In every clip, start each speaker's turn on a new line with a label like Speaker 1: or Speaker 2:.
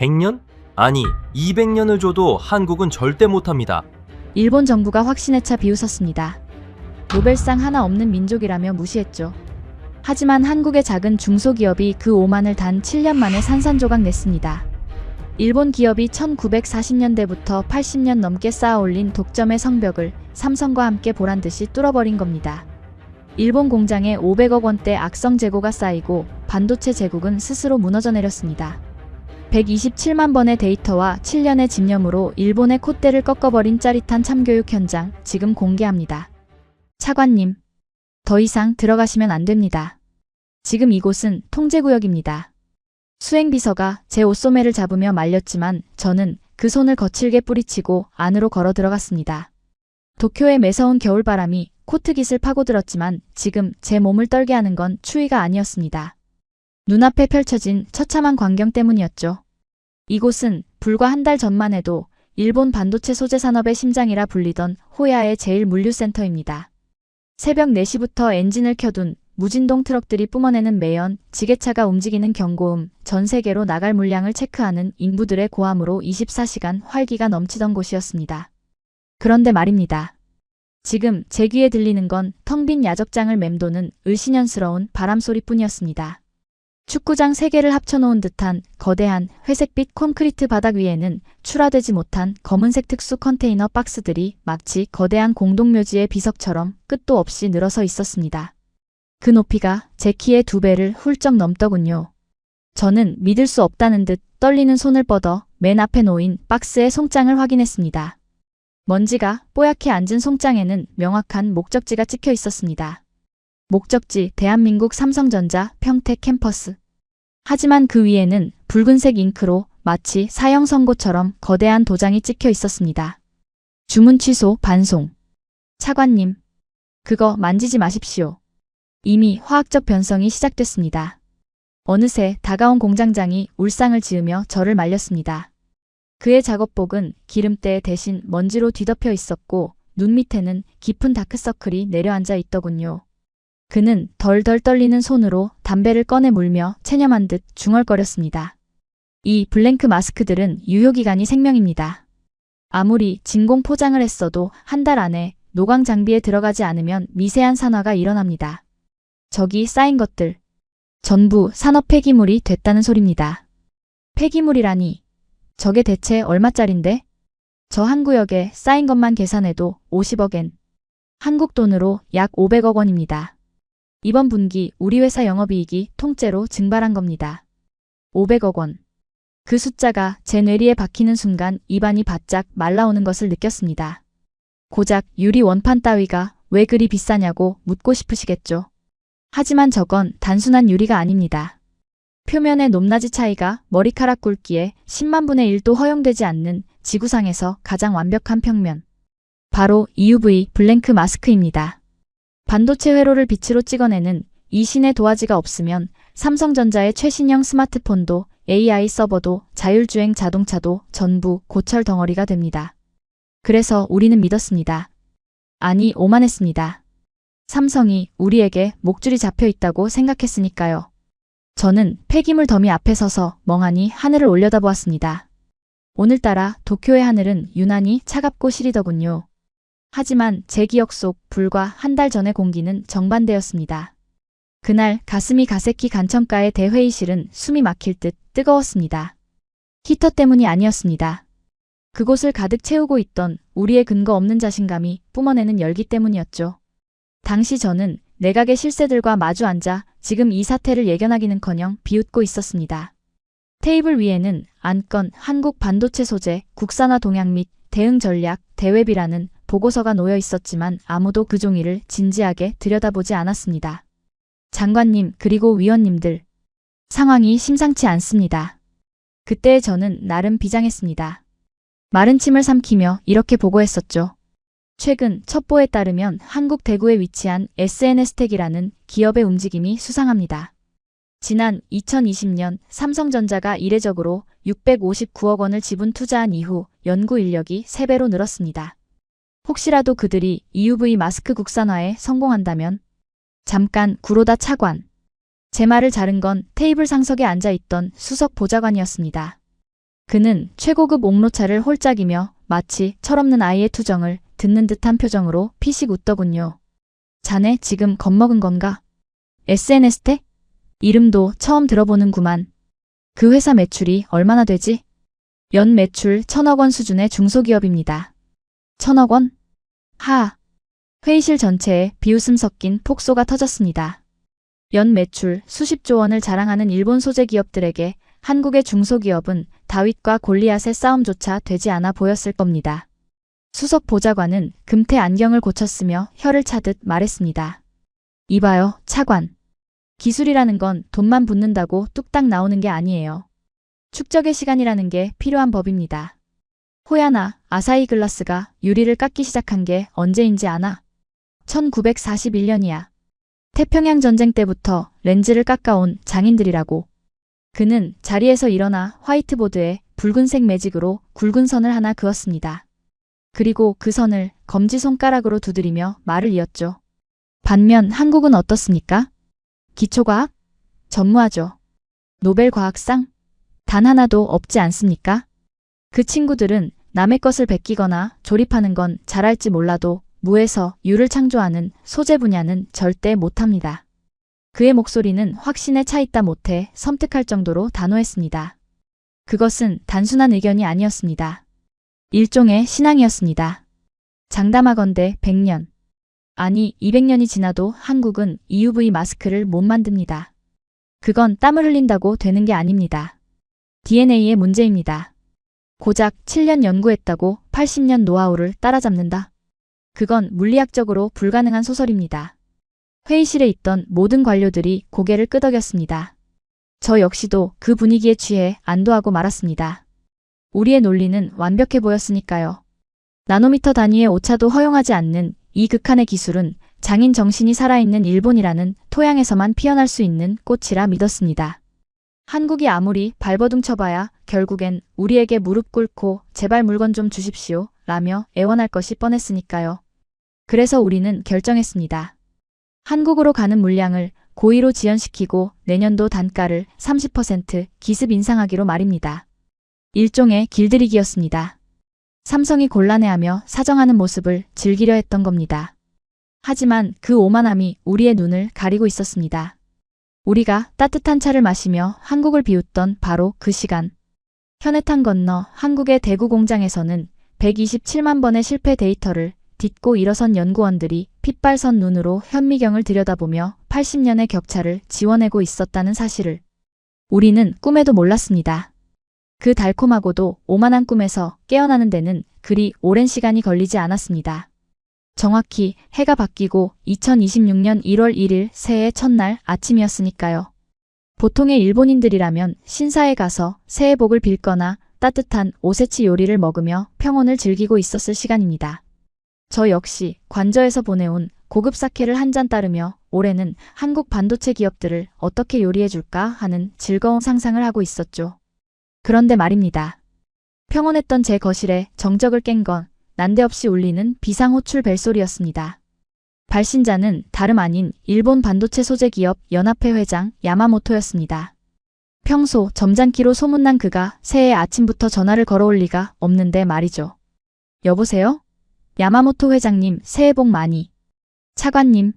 Speaker 1: 100년? 아니, 200년을 줘도 한국은 절대 못합니다.
Speaker 2: 일본 정부가 확신에 차 비웃었습니다. 노벨상 하나 없는 민족이라며 무시했죠. 하지만 한국의 작은 중소기업이 그 오만을 단 7년 만에 산산조각 냈습니다. 일본 기업이 1940년대부터 80년 넘게 쌓아올린 독점의 성벽을 삼성과 함께 보란듯이 뚫어버린 겁니다. 일본 공장에 500억 원대 악성 재고가 쌓이고 반도체 제국은 스스로 무너져 내렸습니다. 127만 번의 데이터와 7년의 집념으로 일본의 콧대를 꺾어버린 짜릿한 참교육 현장 지금 공개합니다. 차관님, 더 이상 들어가시면 안 됩니다. 지금 이곳은 통제구역입니다. 수행비서가 제 옷소매를 잡으며 말렸지만 저는 그 손을 거칠게 뿌리치고 안으로 걸어 들어갔습니다. 도쿄의 매서운 겨울바람이 코트깃을 파고들었지만 지금 제 몸을 떨게 하는 건 추위가 아니었습니다. 눈앞에 펼쳐진 처참한 광경 때문이었죠. 이곳은 불과 한 달 전만 해도 일본 반도체 소재 산업의 심장이라 불리던 호야의 제1물류센터입니다. 새벽 4시부터 엔진을 켜둔 무진동 트럭들이 뿜어내는 매연, 지게차가 움직이는 경고음, 전 세계로 나갈 물량을 체크하는 인부들의 고함으로 24시간 활기가 넘치던 곳이었습니다. 그런데 말입니다. 지금 제 귀에 들리는 건 텅 빈 야적장을 맴도는 을씨년스러운 바람소리뿐이었습니다. 축구장 3개를 합쳐놓은 듯한 거대한 회색빛 콘크리트 바닥 위에는 출하되지 못한 검은색 특수 컨테이너 박스들이 마치 거대한 공동묘지의 비석처럼 끝도 없이 늘어서 있었습니다. 그 높이가 제 키의 2배를 훌쩍 넘더군요. 저는 믿을 수 없다는 듯 떨리는 손을 뻗어 맨 앞에 놓인 박스의 송장을 확인했습니다. 먼지가 뽀얗게 앉은 송장에는 명확한 목적지가 찍혀 있었습니다. 목적지 대한민국 삼성전자 평택 캠퍼스. 하지만 그 위에는 붉은색 잉크로 마치 사형 선고처럼 거대한 도장이 찍혀 있었습니다. 주문 취소 반송. 차관님, 그거 만지지 마십시오. 이미 화학적 변성이 시작됐습니다. 어느새 다가온 공장장이 울상을 지으며 저를 말렸습니다. 그의 작업복은 기름때 대신 먼지로 뒤덮여 있었고 눈 밑에는 깊은 다크서클이 내려앉아 있더군요. 그는 덜덜 떨리는 손으로 담배를 꺼내 물며 체념한 듯 중얼거렸습니다. 이 블랭크 마스크들은 유효기간이 생명입니다. 아무리 진공 포장을 했어도 한 달 안에 노광 장비에 들어가지 않으면 미세한 산화가 일어납니다. 저기 쌓인 것들, 전부 산업 폐기물이 됐다는 소립니다. 폐기물이라니, 저게 대체 얼마짜린데? 저 한 구역에 쌓인 것만 계산해도 50억엔. 한국 돈으로 약 500억 원입니다. 이번 분기 우리 회사 영업이익이 통째로 증발한 겁니다. 500억 원. 그 숫자가 제 뇌리에 박히는 순간 입안이 바짝 말라오는 것을 느꼈습니다. 고작 유리 원판 따위가 왜 그리 비싸냐고 묻고 싶으시겠죠. 하지만 저건 단순한 유리가 아닙니다. 표면의 높낮이 차이가 머리카락 굵기에 10만 분의 1도 허용되지 않는 지구상에서 가장 완벽한 평면. 바로 EUV 블랭크 마스크입니다. 반도체 회로를 빛으로 찍어내는 이 신의 도화지가 없으면 삼성전자의 최신형 스마트폰도 AI 서버도 자율주행 자동차도 전부 고철 덩어리가 됩니다. 그래서 우리는 믿었습니다. 아니, 오만했습니다. 삼성이 우리에게 목줄이 잡혀 있다고 생각했으니까요. 저는 폐기물 더미 앞에 서서 멍하니 하늘을 올려다보았습니다. 오늘따라 도쿄의 하늘은 유난히 차갑고 시리더군요. 하지만 제 기억 속 불과 한 달 전의 공기는 정반대였습니다. 그날 가슴이 가세키 간청가의 대회의실은 숨이 막힐 듯 뜨거웠습니다. 히터 때문이 아니었습니다. 그곳을 가득 채우고 있던 우리의 근거 없는 자신감이 뿜어내는 열기 때문이었죠. 당시 저는 내각의 실세들과 마주 앉아 지금 이 사태를 예견하기는커녕 비웃고 있었습니다. 테이블 위에는 안건 한국 반도체 소재 국산화 동향 및 대응 전략 대외비라는 보고서가 놓여 있었지만 아무도 그 종이를 진지하게 들여다보지 않았습니다. 장관님 그리고 위원님들, 상황이 심상치 않습니다. 그때 저는 나름 비장했습니다. 마른 침을 삼키며 이렇게 보고했었죠. 최근 첩보에 따르면 한국 대구에 위치한 SNS텍이라는 기업의 움직임이 수상합니다. 지난 2020년 삼성전자가 이례적으로 659억 원을 지분 투자한 이후 연구 인력이 3배로 늘었습니다. 혹시라도 그들이 EUV 마스크 국산화에 성공한다면? 잠깐 구로다 차관. 제 말을 자른 건 테이블 상석에 앉아있던 수석 보좌관이었습니다. 그는 최고급 옥로차를 홀짝이며 마치 철없는 아이의 투정을 듣는 듯한 표정으로 피식 웃더군요. 자네 지금 겁먹은 건가? SNS 텍? 이름도 처음 들어보는구만. 그 회사 매출이 얼마나 되지? 연 매출 1,000억 원 수준의 중소기업입니다. 1,000억 원? 하. 회의실 전체에 비웃음 섞인 폭소가 터졌습니다. 연 매출 수십조 원을 자랑하는 일본 소재 기업들에게 한국의 중소기업은 다윗과 골리앗의 싸움조차 되지 않아 보였을 겁니다. 수석 보좌관은 금태 안경을 고쳤으며 혀를 차듯 말했습니다. 이봐요, 차관. 기술이라는 건 돈만 붓는다고 뚝딱 나오는 게 아니에요. 축적의 시간이라는 게 필요한 법입니다. 호야나 아사히 글라스가 유리를 깎기 시작한 게 언제인지 아나? 1941년이야. 태평양 전쟁 때부터 렌즈를 깎아온 장인들이라고. 그는 자리에서 일어나 화이트보드에 붉은색 매직으로 굵은 선을 하나 그었습니다. 그리고 그 선을 검지손가락으로 두드리며 말을 이었죠. 반면 한국은 어떻습니까? 기초과학? 전무하죠. 노벨 과학상? 단 하나도 없지 않습니까? 그 친구들은 남의 것을 베끼거나 조립하는 건 잘할지 몰라도 무에서 유를 창조하는 소재 분야는 절대 못합니다. 그의 목소리는 확신에 차있다 못해 섬뜩할 정도로 단호했습니다. 그것은 단순한 의견이 아니었습니다. 일종의 신앙이었습니다. 장담하건대 100년, 아니 200년이 지나도 한국은 EUV 마스크를 못 만듭니다. 그건 땀을 흘린다고 되는 게 아닙니다. DNA의 문제입니다. 고작 7년 연구했다고 80년 노하우를 따라잡는다. 그건 물리학적으로 불가능한 소설입니다. 회의실에 있던 모든 관료들이 고개를 끄덕였습니다. 저 역시도 그 분위기에 취해 안도하고 말았습니다. 우리의 논리는 완벽해 보였으니까요. 나노미터 단위의 오차도 허용하지 않는 이 극한의 기술은 장인 정신이 살아있는 일본이라는 토양에서만 피어날 수 있는 꽃이라 믿었습니다. 한국이 아무리 발버둥 쳐봐야 결국엔 우리에게 무릎 꿇고 제발 물건 좀 주십시오 라며 애원할 것이 뻔했으니까요. 그래서 우리는 결정했습니다. 한국으로 가는 물량을 고의로 지연시키고 내년도 단가를 30% 기습 인상하기로 말입니다. 일종의 길들이기였습니다. 삼성이 곤란해하며 사정하는 모습을 즐기려 했던 겁니다. 하지만 그 오만함이 우리의 눈을 가리고 있었습니다. 우리가 따뜻한 차를 마시며 한국을 비웃던 바로 그 시간. 현해탄 건너 한국의 대구 공장에서는 127만 번의 실패 데이터를 딛고 일어선 연구원들이 핏발선 눈으로 현미경을 들여다보며 80년의 격차를 지워내고 있었다는 사실을 우리는 꿈에도 몰랐습니다. 그 달콤하고도 오만한 꿈에서 깨어나는 데는 그리 오랜 시간이 걸리지 않았습니다. 정확히 해가 바뀌고 2026년 1월 1일 새해 첫날 아침이었으니까요. 보통의 일본인들이라면 신사에 가서 새해 복을 빌거나 따뜻한 오세치 요리를 먹으며 평온을 즐기고 있었을 시간입니다. 저 역시 관저에서 보내온 고급 사케를 한 잔 따르며 올해는 한국 반도체 기업들을 어떻게 요리해줄까 하는 즐거운 상상을 하고 있었죠. 그런데 말입니다. 평온했던 제 거실에 정적을 깬 건 난데없이 울리는 비상호출 벨소리였습니다. 발신자는 다름 아닌 일본 반도체 소재 기업 연합회 회장 야마모토였습니다. 평소 점잖기로 소문난 그가 새해 아침부터 전화를 걸어올 리가 없는데 말이죠. 여보세요? 야마모토 회장님, 새해 복 많이. 차관님,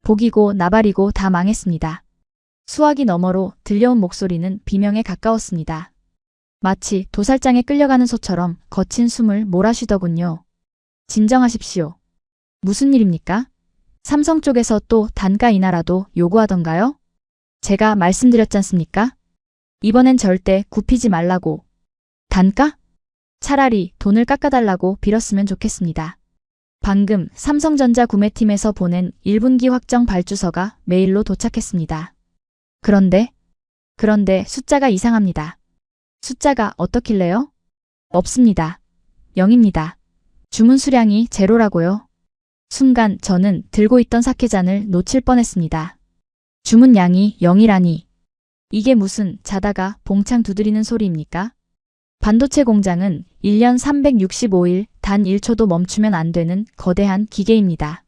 Speaker 2: 복이고 나발이고 다 망했습니다. 수화기 너머로 들려온 목소리는 비명에 가까웠습니다. 마치 도살장에 끌려가는 소처럼 거친 숨을 몰아쉬더군요. 진정하십시오. 무슨 일입니까? 삼성 쪽에서 또 단가 인하라도 요구하던가요? 제가 말씀드렸잖습니까? 이번엔 절대 굽히지 말라고. 단가? 차라리 돈을 깎아달라고 빌었으면 좋겠습니다. 방금 삼성전자 구매팀에서 보낸 1분기 확정 발주서가 메일로 도착했습니다. 그런데 숫자가 이상합니다. 숫자가 어떻길래요? 없습니다. 0입니다. 주문 수량이 제로라고요. 순간 저는 들고 있던 사케잔을 놓칠 뻔했습니다. 주문량이 0이라니. 이게 무슨 자다가 봉창 두드리는 소리입니까? 반도체 공장은 1년 365일 단 1초도 멈추면 안 되는 거대한 기계입니다.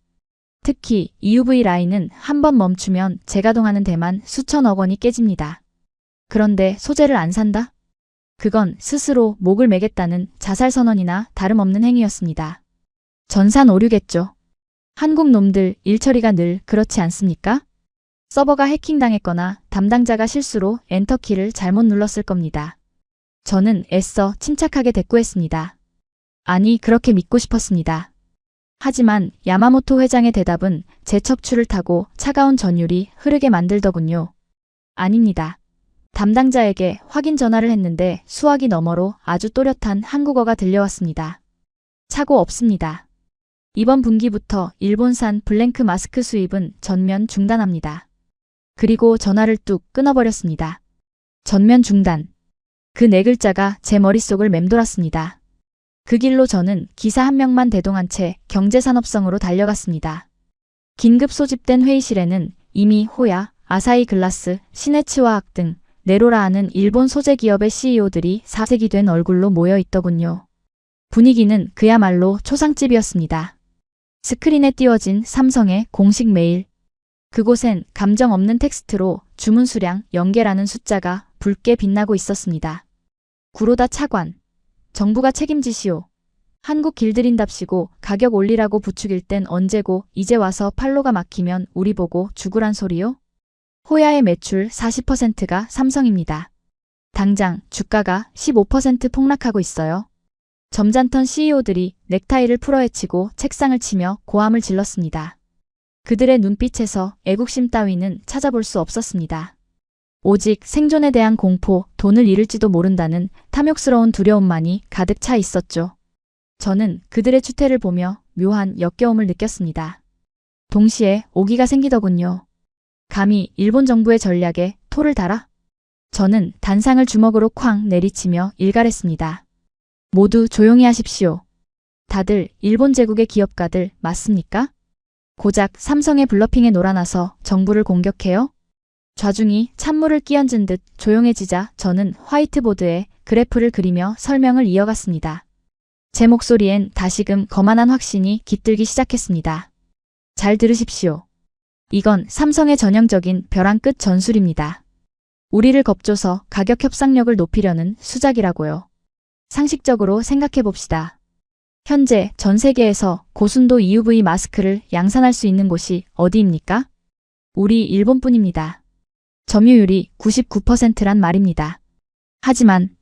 Speaker 2: 특히 EUV 라인은 한 번 멈추면 재가동하는 데만 수천억 원이 깨집니다. 그런데 소재를 안 산다? 그건 스스로 목을 매겠다는 자살 선언이나 다름없는 행위였습니다. 전산 오류겠죠. 한국 놈들 일처리가 늘 그렇지 않습니까? 서버가 해킹당했거나 담당자가 실수로 엔터키를 잘못 눌렀을 겁니다. 저는 애써 침착하게 대꾸했습니다. 아니, 그렇게 믿고 싶었습니다. 하지만 야마모토 회장의 대답은 제 척추를 타고 차가운 전율이 흐르게 만들더군요. 아닙니다. 담당자에게 확인 전화를 했는데 수화기 너머로 아주 또렷한 한국어가 들려왔습니다. 착오 없습니다. 이번 분기부터 일본산 블랭크 마스크 수입은 전면 중단합니다. 그리고 전화를 뚝 끊어버렸습니다. 전면 중단. 그 네 글자가 제 머릿속을 맴돌았습니다. 그 길로 저는 기사 한 명만 대동한 채 경제산업성으로 달려갔습니다. 긴급 소집된 회의실에는 이미 호야, 아사히 글라스, 시네츠화학 등 네로라 하는 일본 소재 기업의 CEO들이 사색이 된 얼굴로 모여 있더군요. 분위기는 그야말로 초상집이었습니다. 스크린에 띄워진 삼성의 공식 메일. 그곳엔 감정 없는 텍스트로 주문 수량 연계라는 숫자가 붉게 빛나고 있었습니다. 구로다 차관. 정부가 책임지시오. 한국 길들인답시고 가격 올리라고 부추길 땐 언제고 이제 와서 팔로가 막히면 우리 보고 죽으란 소리요? 호야의 매출 40%가 삼성입니다. 당장 주가가 15% 폭락하고 있어요. 점잖던 CEO들이 넥타이를 풀어헤치고 책상을 치며 고함을 질렀습니다. 그들의 눈빛에서 애국심 따위는 찾아볼 수 없었습니다. 오직 생존에 대한 공포, 돈을 잃을지도 모른다는 탐욕스러운 두려움만이 가득 차 있었죠. 저는 그들의 추태를 보며 묘한 역겨움을 느꼈습니다. 동시에 오기가 생기더군요. 감히 일본 정부의 전략에 토를 달아? 저는 단상을 주먹으로 쾅 내리치며 일갈했습니다. 모두 조용히 하십시오. 다들 일본 제국의 기업가들 맞습니까? 고작 삼성의 블러핑에 놀아나서 정부를 공격해요? 좌중이 찬물을 끼얹은 듯 조용해지자 저는 화이트보드에 그래프를 그리며 설명을 이어갔습니다. 제 목소리엔 다시금 거만한 확신이 깃들기 시작했습니다. 잘 들으십시오. 이건 삼성의 전형적인 벼랑 끝 전술입니다. 우리를 겁줘서 가격 협상력을 높이려는 수작이라고요. 상식적으로 생각해봅시다. 현재 전 세계에서 고순도 EUV 마스크를 양산할 수 있는 곳이 어디입니까? 우리 일본뿐입니다. 점유율이 99%란 말입니다. 하지만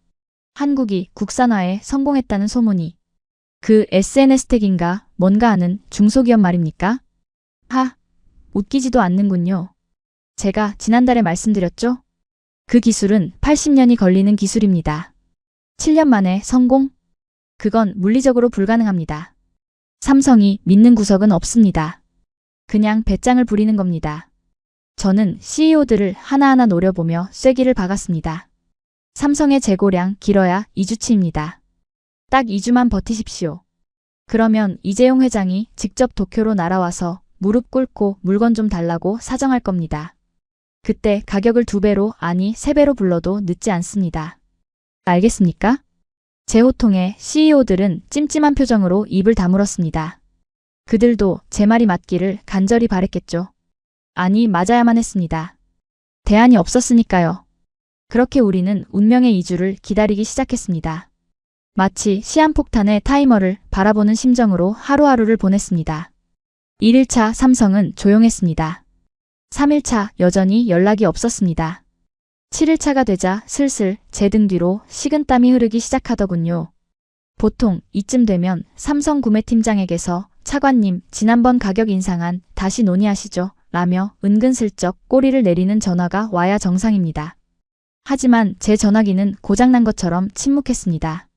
Speaker 2: 한국이 국산화에 성공했다는 소문이 그 SNS 택인가 뭔가 하는 중소기업 말입니까? 웃기지도 않는군요. 제가 지난달에 말씀드렸죠? 그 기술은 80년이 걸리는 기술입니다. 7년 만에 성공? 그건 물리적으로 불가능합니다. 삼성이 믿는 구석은 없습니다. 그냥 배짱을 부리는 겁니다. 저는 CEO들을 하나하나 노려보며 쐐기를 박았습니다. 삼성의 재고량 길어야 2주치입니다. 딱 2주만 버티십시오. 그러면 이재용 회장이 직접 도쿄로 날아와서 무릎 꿇고 물건 좀 달라고 사정할 겁니다. 그때 가격을 2배로 아니 3배로 불러도 늦지 않습니다. 알겠습니까? 제 호통에 CEO들은 찜찜한 표정으로 입을 다물었습니다. 그들도 제 말이 맞기를 간절히 바랬겠죠. 아니, 맞아야만 했습니다. 대안이 없었으니까요. 그렇게 우리는 운명의 2주를 기다리기 시작했습니다. 마치 시한폭탄의 타이머를 바라보는 심정으로 하루하루를 보냈습니다. 1일차 삼성은 조용했습니다. 3일차 여전히 연락이 없었습니다. 7일차가 되자 슬슬 제 등 뒤로 식은땀이 흐르기 시작하더군요. 보통 이쯤 되면 삼성 구매팀장에게서 차관님 지난번 가격 인상안 다시 논의하시죠 라며 은근슬쩍 꼬리를 내리는 전화가 와야 정상입니다. 하지만 제 전화기는 고장난 것처럼 침묵했습니다.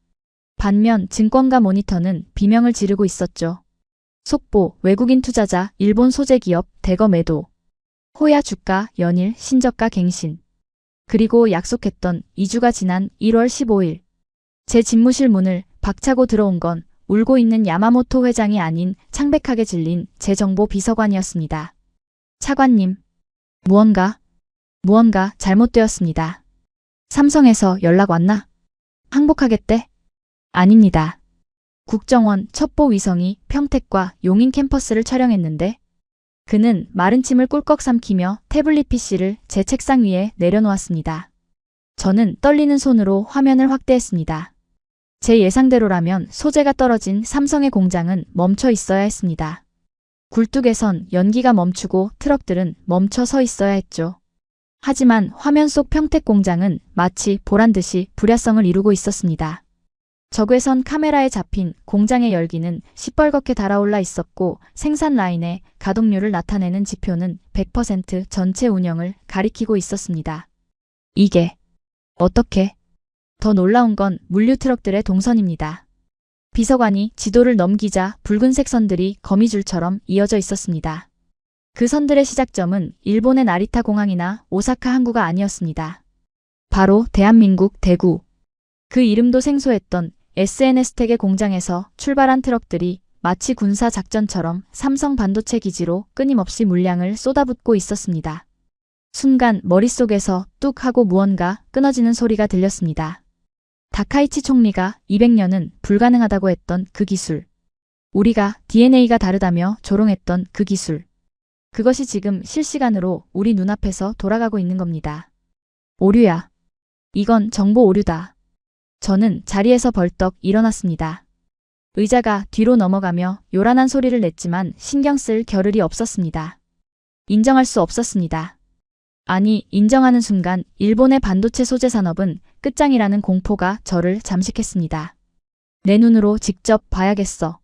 Speaker 2: 반면 증권가 모니터는 비명을 지르고 있었죠. 속보, 외국인 투자자, 일본 소재 기업, 대거 매도. 호야 주가, 연일, 신저가 갱신. 그리고 약속했던 2주가 지난 1월 15일. 제 집무실 문을 박차고 들어온 건 울고 있는 야마모토 회장이 아닌 창백하게 질린 제 정보 비서관이었습니다. 차관님, 무언가 잘못되었습니다. 삼성에서 연락 왔나? 항복하겠대? 아닙니다. 국정원 첩보 위성이 평택과 용인 캠퍼스를 촬영했는데 그는 마른 침을 꿀꺽 삼키며 태블릿 PC를 제 책상 위에 내려놓았습니다. 저는 떨리는 손으로 화면을 확대했습니다. 제 예상대로라면 소재가 떨어진 삼성의 공장은 멈춰 있어야 했습니다. 굴뚝에선 연기가 멈추고 트럭들은 멈춰 서 있어야 했죠. 하지만 화면 속 평택 공장은 마치 보란듯이 불야성을 이루고 있었습니다. 적외선 카메라에 잡힌 공장의 열기는 시뻘겋게 달아올라 있었고 생산 라인의 가동률을 나타내는 지표는 100% 전체 운영을 가리키고 있었습니다. 이게 어떻게? 더 놀라운 건 물류 트럭들의 동선입니다. 비서관이 지도를 넘기자 붉은색 선들이 거미줄처럼 이어져 있었습니다. 그 선들의 시작점은 일본의 나리타 공항이나 오사카 항구가 아니었습니다. 바로 대한민국 대구. 그 이름도 생소했던 SNS텍의 공장에서 출발한 트럭들이 마치 군사 작전처럼 삼성 반도체 기지로 끊임없이 물량을 쏟아붓고 있었습니다. 순간 머릿속에서 뚝 하고 무언가 끊어지는 소리가 들렸습니다. 다카이치 총리가 200년은 불가능하다고 했던 그 기술. 우리가 DNA가 다르다며 조롱했던 그 기술. 그것이 지금 실시간으로 우리 눈앞에서 돌아가고 있는 겁니다. 오류야. 이건 정보 오류다. 저는 자리에서 벌떡 일어났습니다. 의자가 뒤로 넘어가며 요란한 소리를 냈지만 신경 쓸 겨를이 없었습니다. 인정할 수 없었습니다. 아니, 인정하는 순간 일본의 반도체 소재 산업은 끝장이라는 공포가 저를 잠식했습니다. 내 눈으로 직접 봐야겠어.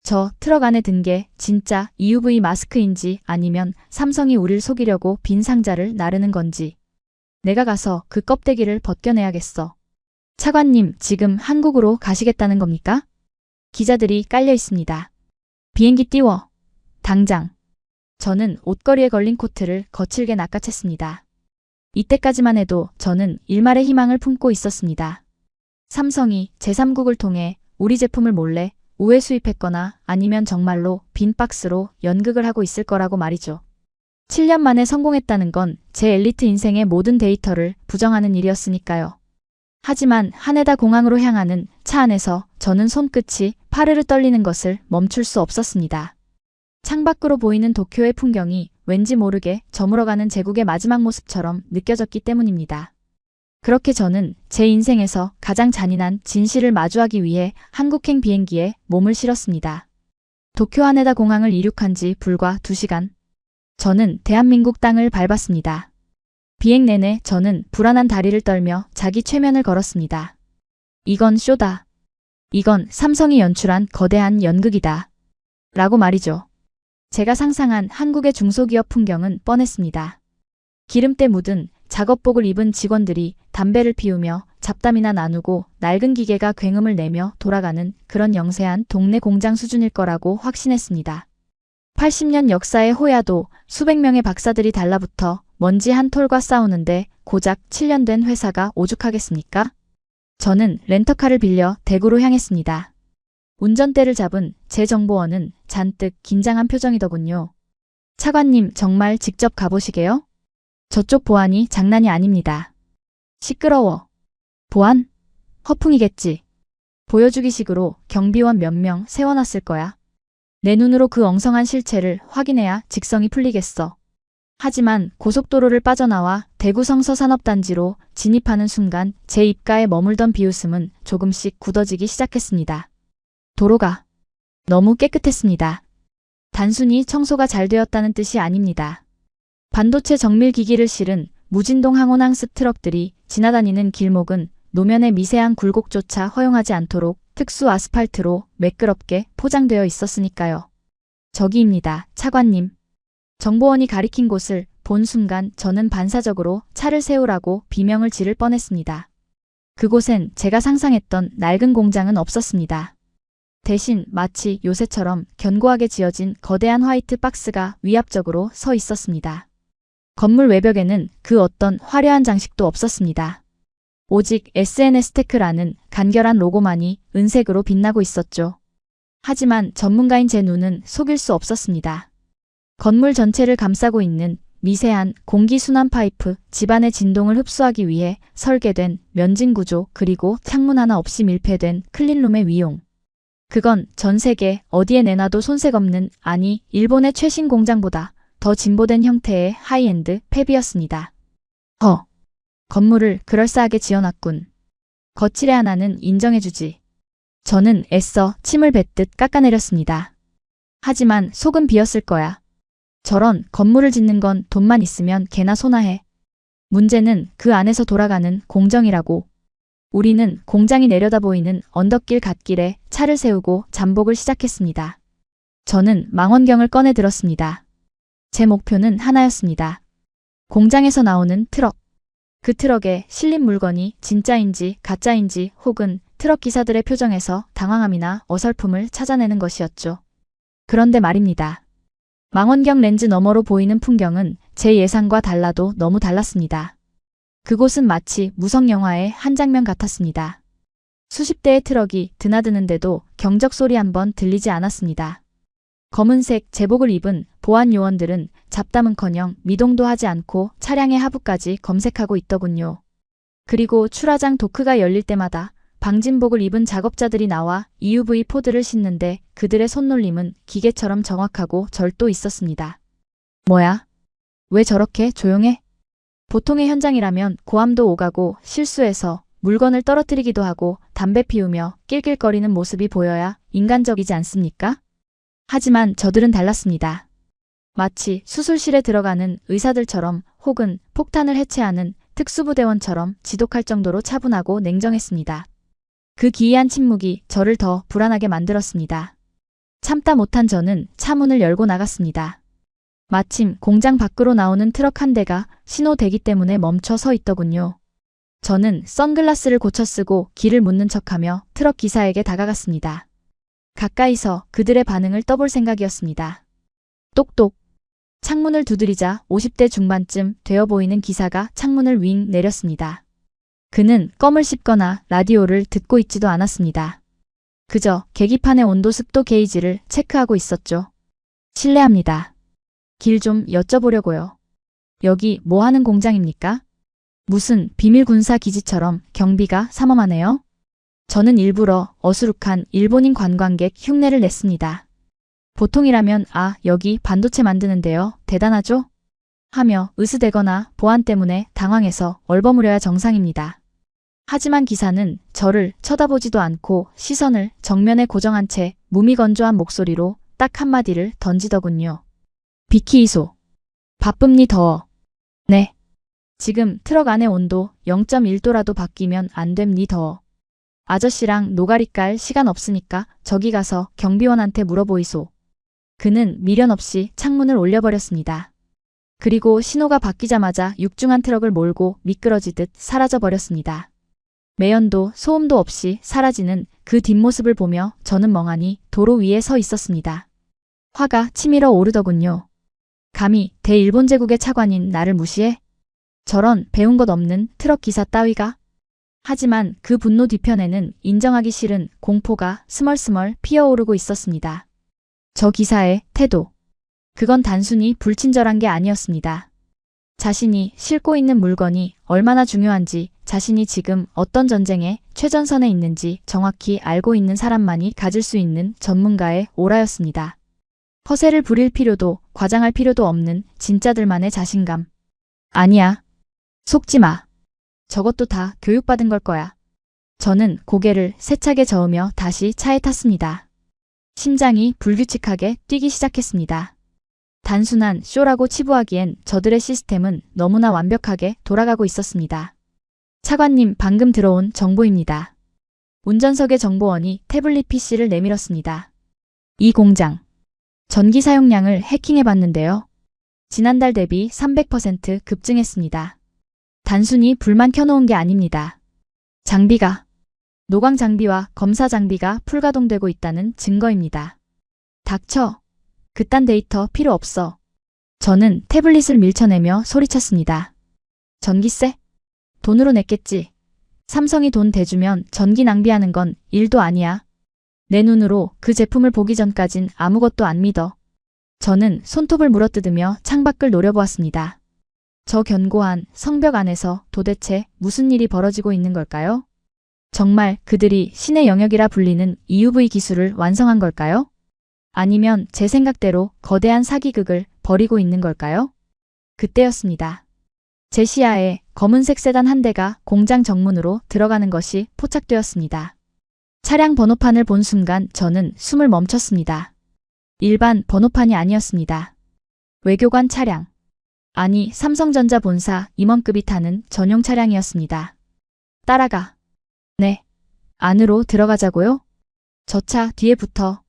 Speaker 2: 저 트럭 안에 든 게 진짜 EUV 마스크인지 아니면 삼성이 우릴 속이려고 빈 상자를 나르는 건지. 내가 가서 그 껍데기를 벗겨내야겠어. 차관님, 지금 한국으로 가시겠다는 겁니까? 기자들이 깔려 있습니다. 비행기 띄워. 당장. 저는 옷걸이에 걸린 코트를 거칠게 낚아챘습니다. 이때까지만 해도 저는 일말의 희망을 품고 있었습니다. 삼성이 제3국을 통해 우리 제품을 몰래 우회 수입했거나 아니면 정말로 빈 박스로 연극을 하고 있을 거라고 말이죠. 7년 만에 성공했다는 건 제 엘리트 인생의 모든 데이터를 부정하는 일이었으니까요. 하지만 하네다 공항으로 향하는 차 안에서 저는 손끝이 파르르 떨리는 것을 멈출 수 없었습니다. 창밖으로 보이는 도쿄의 풍경이 왠지 모르게 저물어가는 제국의 마지막 모습처럼 느껴졌기 때문입니다. 그렇게 저는 제 인생에서 가장 잔인한 진실을 마주하기 위해 한국행 비행기에 몸을 실었습니다. 도쿄 하네다 공항을 이륙한 지 불과 2시간. 저는 대한민국 땅을 밟았습니다. 비행 내내 저는 불안한 다리를 떨며 자기 최면을 걸었습니다. 이건 쇼다. 이건 삼성이 연출한 거대한 연극이다. 라고 말이죠. 제가 상상한 한국의 중소기업 풍경은 뻔했습니다. 기름때 묻은 작업복을 입은 직원들이 담배를 피우며 잡담이나 나누고 낡은 기계가 굉음을 내며 돌아가는 그런 영세한 동네 공장 수준일 거라고 확신했습니다. 80년 역사의 호야도 수백 명의 박사들이 달라붙어 먼지 한 톨과 싸우는데 고작 7년 된 회사가 오죽하겠습니까? 저는 렌터카를 빌려 대구로 향했습니다. 운전대를 잡은 제 정보원은 잔뜩 긴장한 표정이더군요. 차관님, 정말 직접 가보시게요? 저쪽 보안이 장난이 아닙니다. 시끄러워. 보안? 허풍이겠지. 보여주기식으로 경비원 몇 명 세워놨을 거야. 내 눈으로 그 엉성한 실체를 확인해야 직성이 풀리겠어. 하지만 고속도로를 빠져나와 대구 성서산업단지로 진입하는 순간 제 입가에 머물던 비웃음은 조금씩 굳어지기 시작했습니다. 도로가 너무 깨끗했습니다. 단순히 청소가 잘 되었다는 뜻이 아닙니다. 반도체 정밀 기기를 실은 무진동 항온 항습 트럭들이 지나다니는 길목은 노면의 미세한 굴곡조차 허용하지 않도록 특수 아스팔트로 매끄럽게 포장되어 있었으니까요. 저기입니다, 차관님. 정보원이 가리킨 곳을 본 순간 저는 반사적으로 차를 세우라고 비명을 지를 뻔했습니다. 그곳엔 제가 상상했던 낡은 공장은 없었습니다. 대신 마치 요새처럼 견고하게 지어진 거대한 화이트 박스가 위압적으로 서 있었습니다. 건물 외벽에는 그 어떤 화려한 장식도 없었습니다. 오직 SNS테크라는 간결한 로고만이 은색으로 빛나고 있었죠. 하지만 전문가인 제 눈은 속일 수 없었습니다. 건물 전체를 감싸고 있는 미세한 공기 순환 파이프, 집안의 진동을 흡수하기 위해 설계된 면진 구조, 그리고 창문 하나 없이 밀폐된 클린룸의 위용. 그건 전 세계 어디에 내놔도 손색 없는, 아니 일본의 최신 공장보다 더 진보된 형태의 하이엔드 팹이었습니다. 건물을 그럴싸하게 지어놨군. 거칠애 하나는 인정해주지. 저는 애써 침을 뱉듯 깎아내렸습니다. 하지만 속은 비었을 거야. 저런 건물을 짓는 건 돈만 있으면 개나 소나 해. 문제는 그 안에서 돌아가는 공정이라고. 우리는 공장이 내려다 보이는 언덕길 갓길에 차를 세우고 잠복을 시작했습니다. 저는 망원경을 꺼내 들었습니다. 제 목표는 하나였습니다. 공장에서 나오는 트럭. 그 트럭에 실린 물건이 진짜인지 가짜인지 혹은 트럭 기사들의 표정에서 당황함이나 어설픔을 찾아내는 것이었죠. 그런데 말입니다. 망원경 렌즈 너머로 보이는 풍경은 제 예상과 달라도 너무 달랐습니다. 그곳은 마치 무성 영화의 한 장면 같았습니다. 수십 대의 트럭이 드나드는데도 경적 소리 한 번 들리지 않았습니다. 검은색 제복을 입은 보안 요원들은 잡담은커녕 미동도 하지 않고 차량의 하부까지 검색하고 있더군요. 그리고 출하장 도크가 열릴 때마다 방진복을 입은 작업자들이 나와 EUV 포드를 싣는데 그들의 손놀림은 기계처럼 정확하고 절도 있었습니다. 뭐야? 왜 저렇게 조용해? 보통의 현장이라면 고함도 오가고 실수해서 물건을 떨어뜨리기도 하고 담배 피우며 낄낄거리는 모습이 보여야 인간적이지 않습니까? 하지만 저들은 달랐습니다. 마치 수술실에 들어가는 의사들처럼 혹은 폭탄을 해체하는 특수부대원처럼 지독할 정도로 차분하고 냉정했습니다. 그 기이한 침묵이 저를 더 불안하게 만들었습니다. 참다 못한 저는 차문을 열고 나갔습니다. 마침 공장 밖으로 나오는 트럭 한 대가 신호 대기 때문에 멈춰 서 있더군요. 저는 선글라스를 고쳐 쓰고 길을 묻는 척하며 트럭 기사에게 다가갔습니다. 가까이서 그들의 반응을 떠볼 생각이었습니다. 똑똑. 창문을 두드리자 50대 중반쯤 되어 보이는 기사가 창문을 윙 내렸습니다. 그는 껌을 씹거나 라디오를 듣고 있지도 않았습니다. 그저 계기판의 온도 습도 게이지를 체크하고 있었죠. 실례합니다. 길 좀 여쭤보려고요. 여기 뭐 하는 공장입니까? 무슨 비밀 군사 기지처럼 경비가 삼엄하네요. 저는 일부러 어수룩한 일본인 관광객 흉내를 냈습니다. 보통이라면 여기 반도체 만드는데요. 대단하죠? 하며 으스대거나 보안 때문에 당황해서 얼버무려야 정상입니다. 하지만 기사는 저를 쳐다보지도 않고 시선을 정면에 고정한 채 무미건조한 목소리로 딱 한마디를 던지더군요. 비키이소. 바쁨니 더워. 네. 지금 트럭 안의 온도 0.1도라도 바뀌면 안 됨니 더워. 아저씨랑 노가리 깔 시간 없으니까 저기 가서 경비원한테 물어보이소. 그는 미련 없이 창문을 올려버렸습니다. 그리고 신호가 바뀌자마자 육중한 트럭을 몰고 미끄러지듯 사라져버렸습니다. 매연도 소음도 없이 사라지는 그 뒷모습을 보며 저는 멍하니 도로 위에 서 있었습니다. 화가 치밀어 오르더군요. 감히 대일본 제국의 차관인 나를 무시해? 저런 배운 것 없는 트럭 기사 따위가? 하지만 그 분노 뒤편에는 인정하기 싫은 공포가 스멀스멀 피어오르고 있었습니다. 저 기사의 태도. 그건 단순히 불친절한 게 아니었습니다. 자신이 싣고 있는 물건이 얼마나 중요한지, 자신이 지금 어떤 전쟁의 최전선에 있는지 정확히 알고 있는 사람만이 가질 수 있는 전문가의 오라였습니다. 허세를 부릴 필요도 과장할 필요도 없는 진짜들만의 자신감. 아니야. 속지 마. 저것도 다 교육받은 걸 거야. 저는 고개를 세차게 저으며 다시 차에 탔습니다. 심장이 불규칙하게 뛰기 시작했습니다. 단순한 쇼라고 치부하기엔 저들의 시스템은 너무나 완벽하게 돌아가고 있었습니다. 차관님, 방금 들어온 정보입니다. 운전석의 정보원이 태블릿 PC를 내밀었습니다. 이 공장. 전기 사용량을 해킹해봤는데요. 지난달 대비 300% 급증했습니다. 단순히 불만 켜놓은 게 아닙니다. 장비가, 노광 장비와 검사 장비가 풀가동되고 있다는 증거입니다. 닥쳐. 그딴 데이터 필요 없어. 저는 태블릿을 밀쳐내며 소리쳤습니다. 전기세? 돈으로 냈겠지. 삼성이 돈 대주면 전기 낭비하는 건 일도 아니야. 내 눈으로 그 제품을 보기 전까진 아무것도 안 믿어. 저는 손톱을 물어뜯으며 창밖을 노려보았습니다. 저 견고한 성벽 안에서 도대체 무슨 일이 벌어지고 있는 걸까요? 정말 그들이 신의 영역이라 불리는 EUV 기술을 완성한 걸까요? 아니면 제 생각대로 거대한 사기극을 벌이고 있는 걸까요? 그때였습니다. 제 시야에 검은색 세단 한 대가 공장 정문으로 들어가는 것이 포착되었습니다. 차량 번호판을 본 순간 저는 숨을 멈췄습니다. 일반 번호판이 아니었습니다. 외교관 차량. 아니, 삼성전자 본사 임원급이 타는 전용 차량이었습니다. 따라가. 네. 안으로 들어가자고요? 저 차 뒤에 붙어.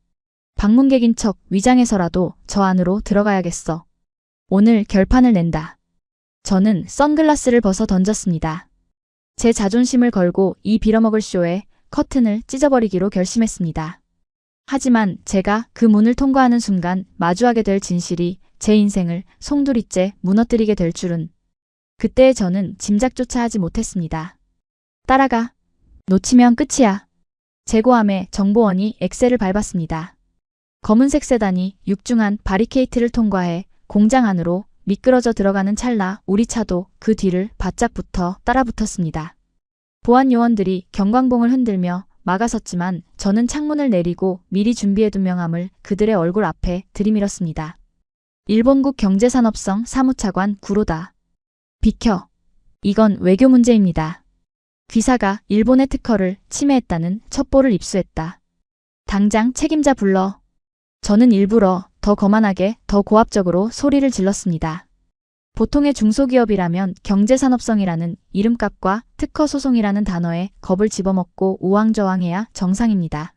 Speaker 2: 방문객인 척 위장해서라도 저 안으로 들어가야겠어. 오늘 결판을 낸다. 저는 선글라스를 벗어 던졌습니다. 제 자존심을 걸고 이 빌어먹을 쇼에 커튼을 찢어버리기로 결심했습니다. 하지만 제가 그 문을 통과하는 순간 마주하게 될 진실이 제 인생을 송두리째 무너뜨리게 될 줄은 그때의 저는 짐작조차 하지 못했습니다. 따라가. 놓치면 끝이야. 제고함에 정보원이 엑셀을 밟았습니다. 검은색 세단이 육중한 바리케이트를 통과해 공장 안으로 미끄러져 들어가는 찰나 우리 차도 그 뒤를 바짝 붙어 따라붙었습니다. 보안 요원들이 경광봉을 흔들며 막아섰지만 저는 창문을 내리고 미리 준비해둔 명함을 그들의 얼굴 앞에 들이밀었습니다. 일본국 경제산업성 사무차관 구로다. 비켜. 이건 외교 문제입니다. 귀사가 일본의 특허를 침해했다는 첩보를 입수했다. 당장 책임자 불러. 저는 일부러 더 거만하게 더 고압적으로 소리를 질렀습니다. 보통의 중소기업이라면 경제산업성이라는 이름값과 특허 소송이라는 단어에 겁을 집어먹고 우왕좌왕해야 정상입니다.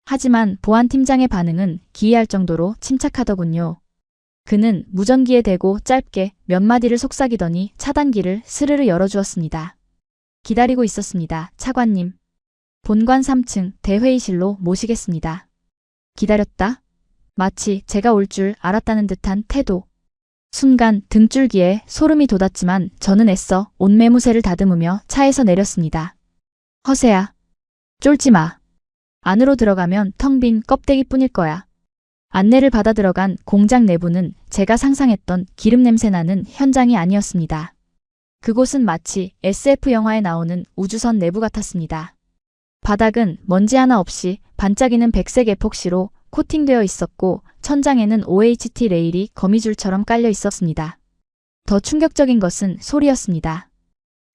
Speaker 2: 하지만 보안팀장의 반응은 기이할 정도로 침착하더군요. 그는 무전기에 대고 짧게 몇 마디를 속삭이더니 차단기를 스르르 열어주었습니다. 기다리고 있었습니다. 차관님. 본관 3층 대회의실로 모시겠습니다. 기다렸다. 마치 제가 올 줄 알았다는 듯한 태도. 순간 등줄기에 소름이 돋았지만 저는 애써 옷매무새를 다듬으며 차에서 내렸습니다. 허세야. 쫄지 마. 안으로 들어가면 텅 빈 껍데기뿐일 거야. 안내를 받아 들어간 공장 내부는 제가 상상했던 기름 냄새 나는 현장이 아니었습니다. 그곳은 마치 SF 영화에 나오는 우주선 내부 같았습니다. 바닥은 먼지 하나 없이 반짝이는 백색 에폭시로 코팅되어 있었고 천장에는 OHT 레일이 거미줄처럼 깔려 있었습니다. 더 충격적인 것은 소리였습니다.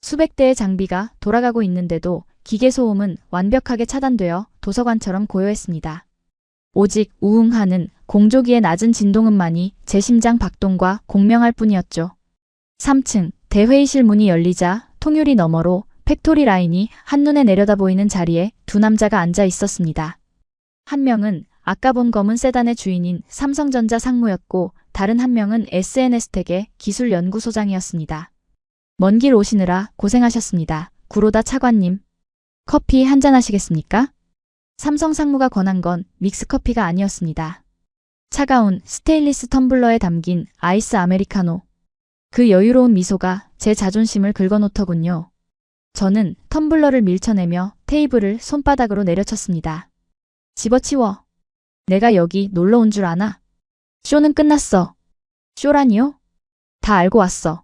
Speaker 2: 수백 대의 장비가 돌아가고 있는데도 기계 소음은 완벽하게 차단되어 도서관처럼 고요했습니다. 오직 우웅하는 공조기의 낮은 진동음만이 제 심장 박동과 공명할 뿐이었죠. 3층 대회의실 문이 열리자 통유리 너머로 팩토리 라인이 한눈에 내려다 보이는 자리에 두 남자가 앉아 있었습니다. 한 명은 아까 본 검은 세단의 주인인 삼성전자 상무였고 다른 한 명은 SNS텍의 기술연구소장이었습니다. 먼 길 오시느라 고생하셨습니다. 구로다 차관님. 커피 한잔 하시겠습니까? 삼성 상무가 권한 건 믹스커피가 아니었습니다. 차가운 스테인리스 텀블러에 담긴 아이스 아메리카노. 그 여유로운 미소가 제 자존심을 긁어놓더군요. 저는 텀블러를 밀쳐내며 테이블을 손바닥으로 내려쳤습니다. 집어치워. 내가 여기 놀러 온 줄 아나? 쇼는 끝났어. 쇼라니요? 다 알고 왔어.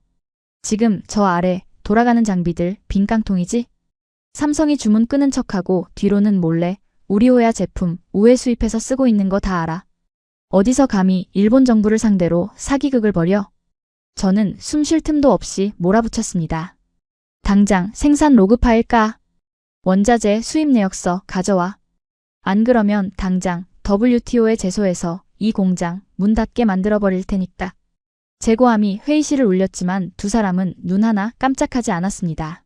Speaker 2: 지금 저 아래 돌아가는 장비들 빈 깡통이지? 삼성이 주문 끄는 척하고 뒤로는 몰래 우리 호야 제품 우회 수입해서 쓰고 있는 거 다 알아. 어디서 감히 일본 정부를 상대로 사기극을 벌여? 저는 숨 쉴 틈도 없이 몰아붙였습니다. 당장 생산 로그 파일 까. 원자재 수입 내역서 가져와. 안 그러면 당장 WTO에 제소해서 이 공장 문 닫게 만들어버릴 테니까. 제고함이 회의실을 울렸지만 두 사람은 눈 하나 깜짝하지 않았습니다.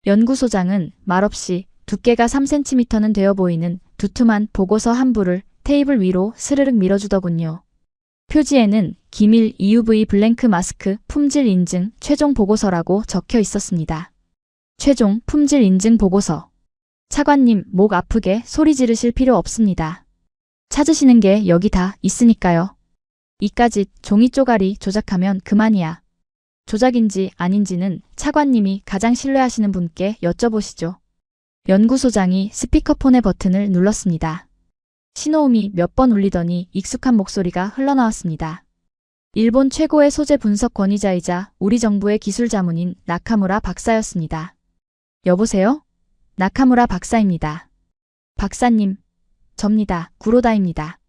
Speaker 2: 연구소장은 말없이 두께가 3cm는 되어 보이는 두툼한 보고서 한 부를 테이블 위로 스르륵 밀어주더군요. 표지에는 기밀 EUV 블랭크 마스크 품질 인증 최종 보고서라고 적혀 있었습니다. 최종 품질 인증 보고서. 차관님 목 아프게 소리 지르실 필요 없습니다. 찾으시는 게 여기 다 있으니까요. 이까짓 종이 쪼가리 조작하면 그만이야. 조작인지 아닌지는 차관님이 가장 신뢰하시는 분께 여쭤보시죠. 연구소장이 스피커폰의 버튼을 눌렀습니다. 신호음이 몇 번 울리더니 익숙한 목소리가 흘러나왔습니다. 일본 최고의 소재 분석 권위자이자 우리 정부의 기술 자문인 나카무라 박사였습니다. 여보세요? 나카무라 박사입니다. 박사님, 접니다. 구로다입니다.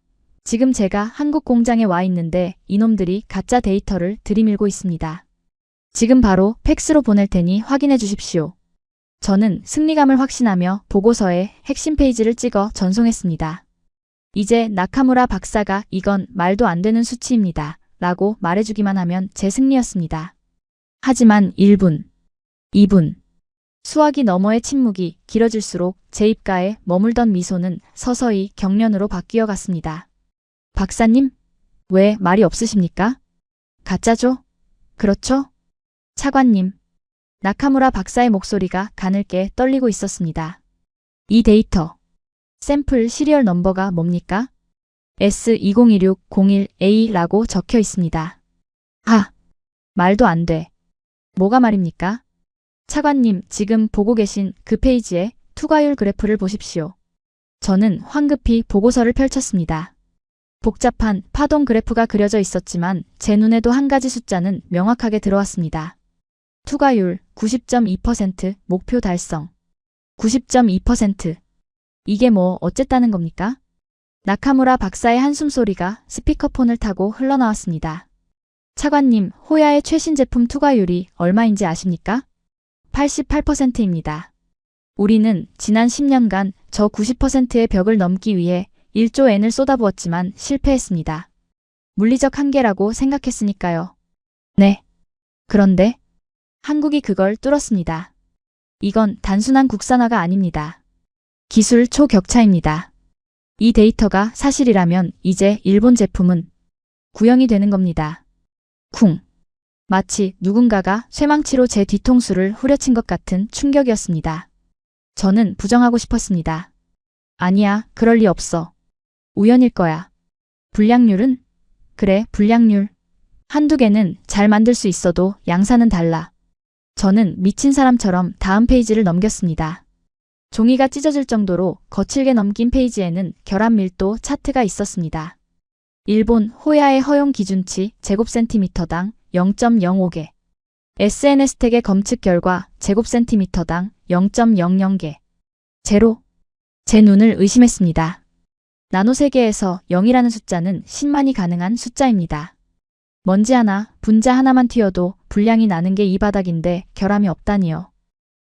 Speaker 2: 지금 제가 한국 공장에 와 있는데 이놈들이 가짜 데이터를 들이밀고 있습니다. 지금 바로 팩스로 보낼 테니 확인해 주십시오. 저는 승리감을 확신하며 보고서에 핵심 페이지를 찍어 전송했습니다. 이제 나카무라 박사가 이건 말도 안 되는 수치입니다. 라고 말해주기만 하면 제 승리였습니다. 하지만 1분, 2분, 수화기 너머의 침묵이 길어질수록 제 입가에 머물던 미소는 서서히 경련으로 바뀌어 갔습니다. 박사님, 왜 말이 없으십니까? 가짜죠? 그렇죠? 차관님, 나카무라 박사의 목소리가 가늘게 떨리고 있었습니다. 이 데이터, 샘플 시리얼 넘버가 뭡니까? S201601A라고 적혀 있습니다. 아, 말도 안 돼. 뭐가 말입니까? 차관님, 지금 보고 계신 그 페이지의 투과율 그래프를 보십시오. 저는 황급히 보고서를 펼쳤습니다. 복잡한 파동 그래프가 그려져 있었지만 제 눈에도 한 가지 숫자는 명확하게 들어왔습니다. 투과율 90.2% 목표 달성. 90.2%. 이게 뭐 어쨌다는 겁니까? 나카무라 박사의 한숨소리가 스피커폰을 타고 흘러나왔습니다. 차관님, 호야의 최신 제품 투과율이 얼마인지 아십니까? 88%입니다. 우리는 지난 10년간 저 90%의 벽을 넘기 위해 1조 엔을 쏟아부었지만 실패했습니다. 물리적 한계라고 생각했으니까요. 네. 그런데 한국이 그걸 뚫었습니다. 이건 단순한 국산화가 아닙니다. 기술 초격차입니다. 이 데이터가 사실이라면 이제 일본 제품은 구형이 되는 겁니다. 쿵. 마치 누군가가 쇠망치로 제 뒤통수를 후려친 것 같은 충격이었습니다. 저는 부정하고 싶었습니다. 아니야, 그럴 리 없어. 우연일 거야. 불량률은? 그래, 불량률. 한두 개는 잘 만들 수 있어도 양산은 달라. 저는 미친 사람처럼 다음 페이지를 넘겼습니다. 종이가 찢어질 정도로 거칠게 넘긴 페이지에는 결합 밀도 차트가 있었습니다. 일본 호야의 허용 기준치 제곱센티미터당 0.05개. SNS택의 검측 결과 제곱센티미터당 0.00개. 제로. 제 눈을 의심했습니다. 나노세계에서 0이라는 숫자는 10만이 가능한 숫자입니다. 먼지 하나, 분자 하나만 튀어도 불량이 나는 게 이 바닥인데 결함이 없다니요.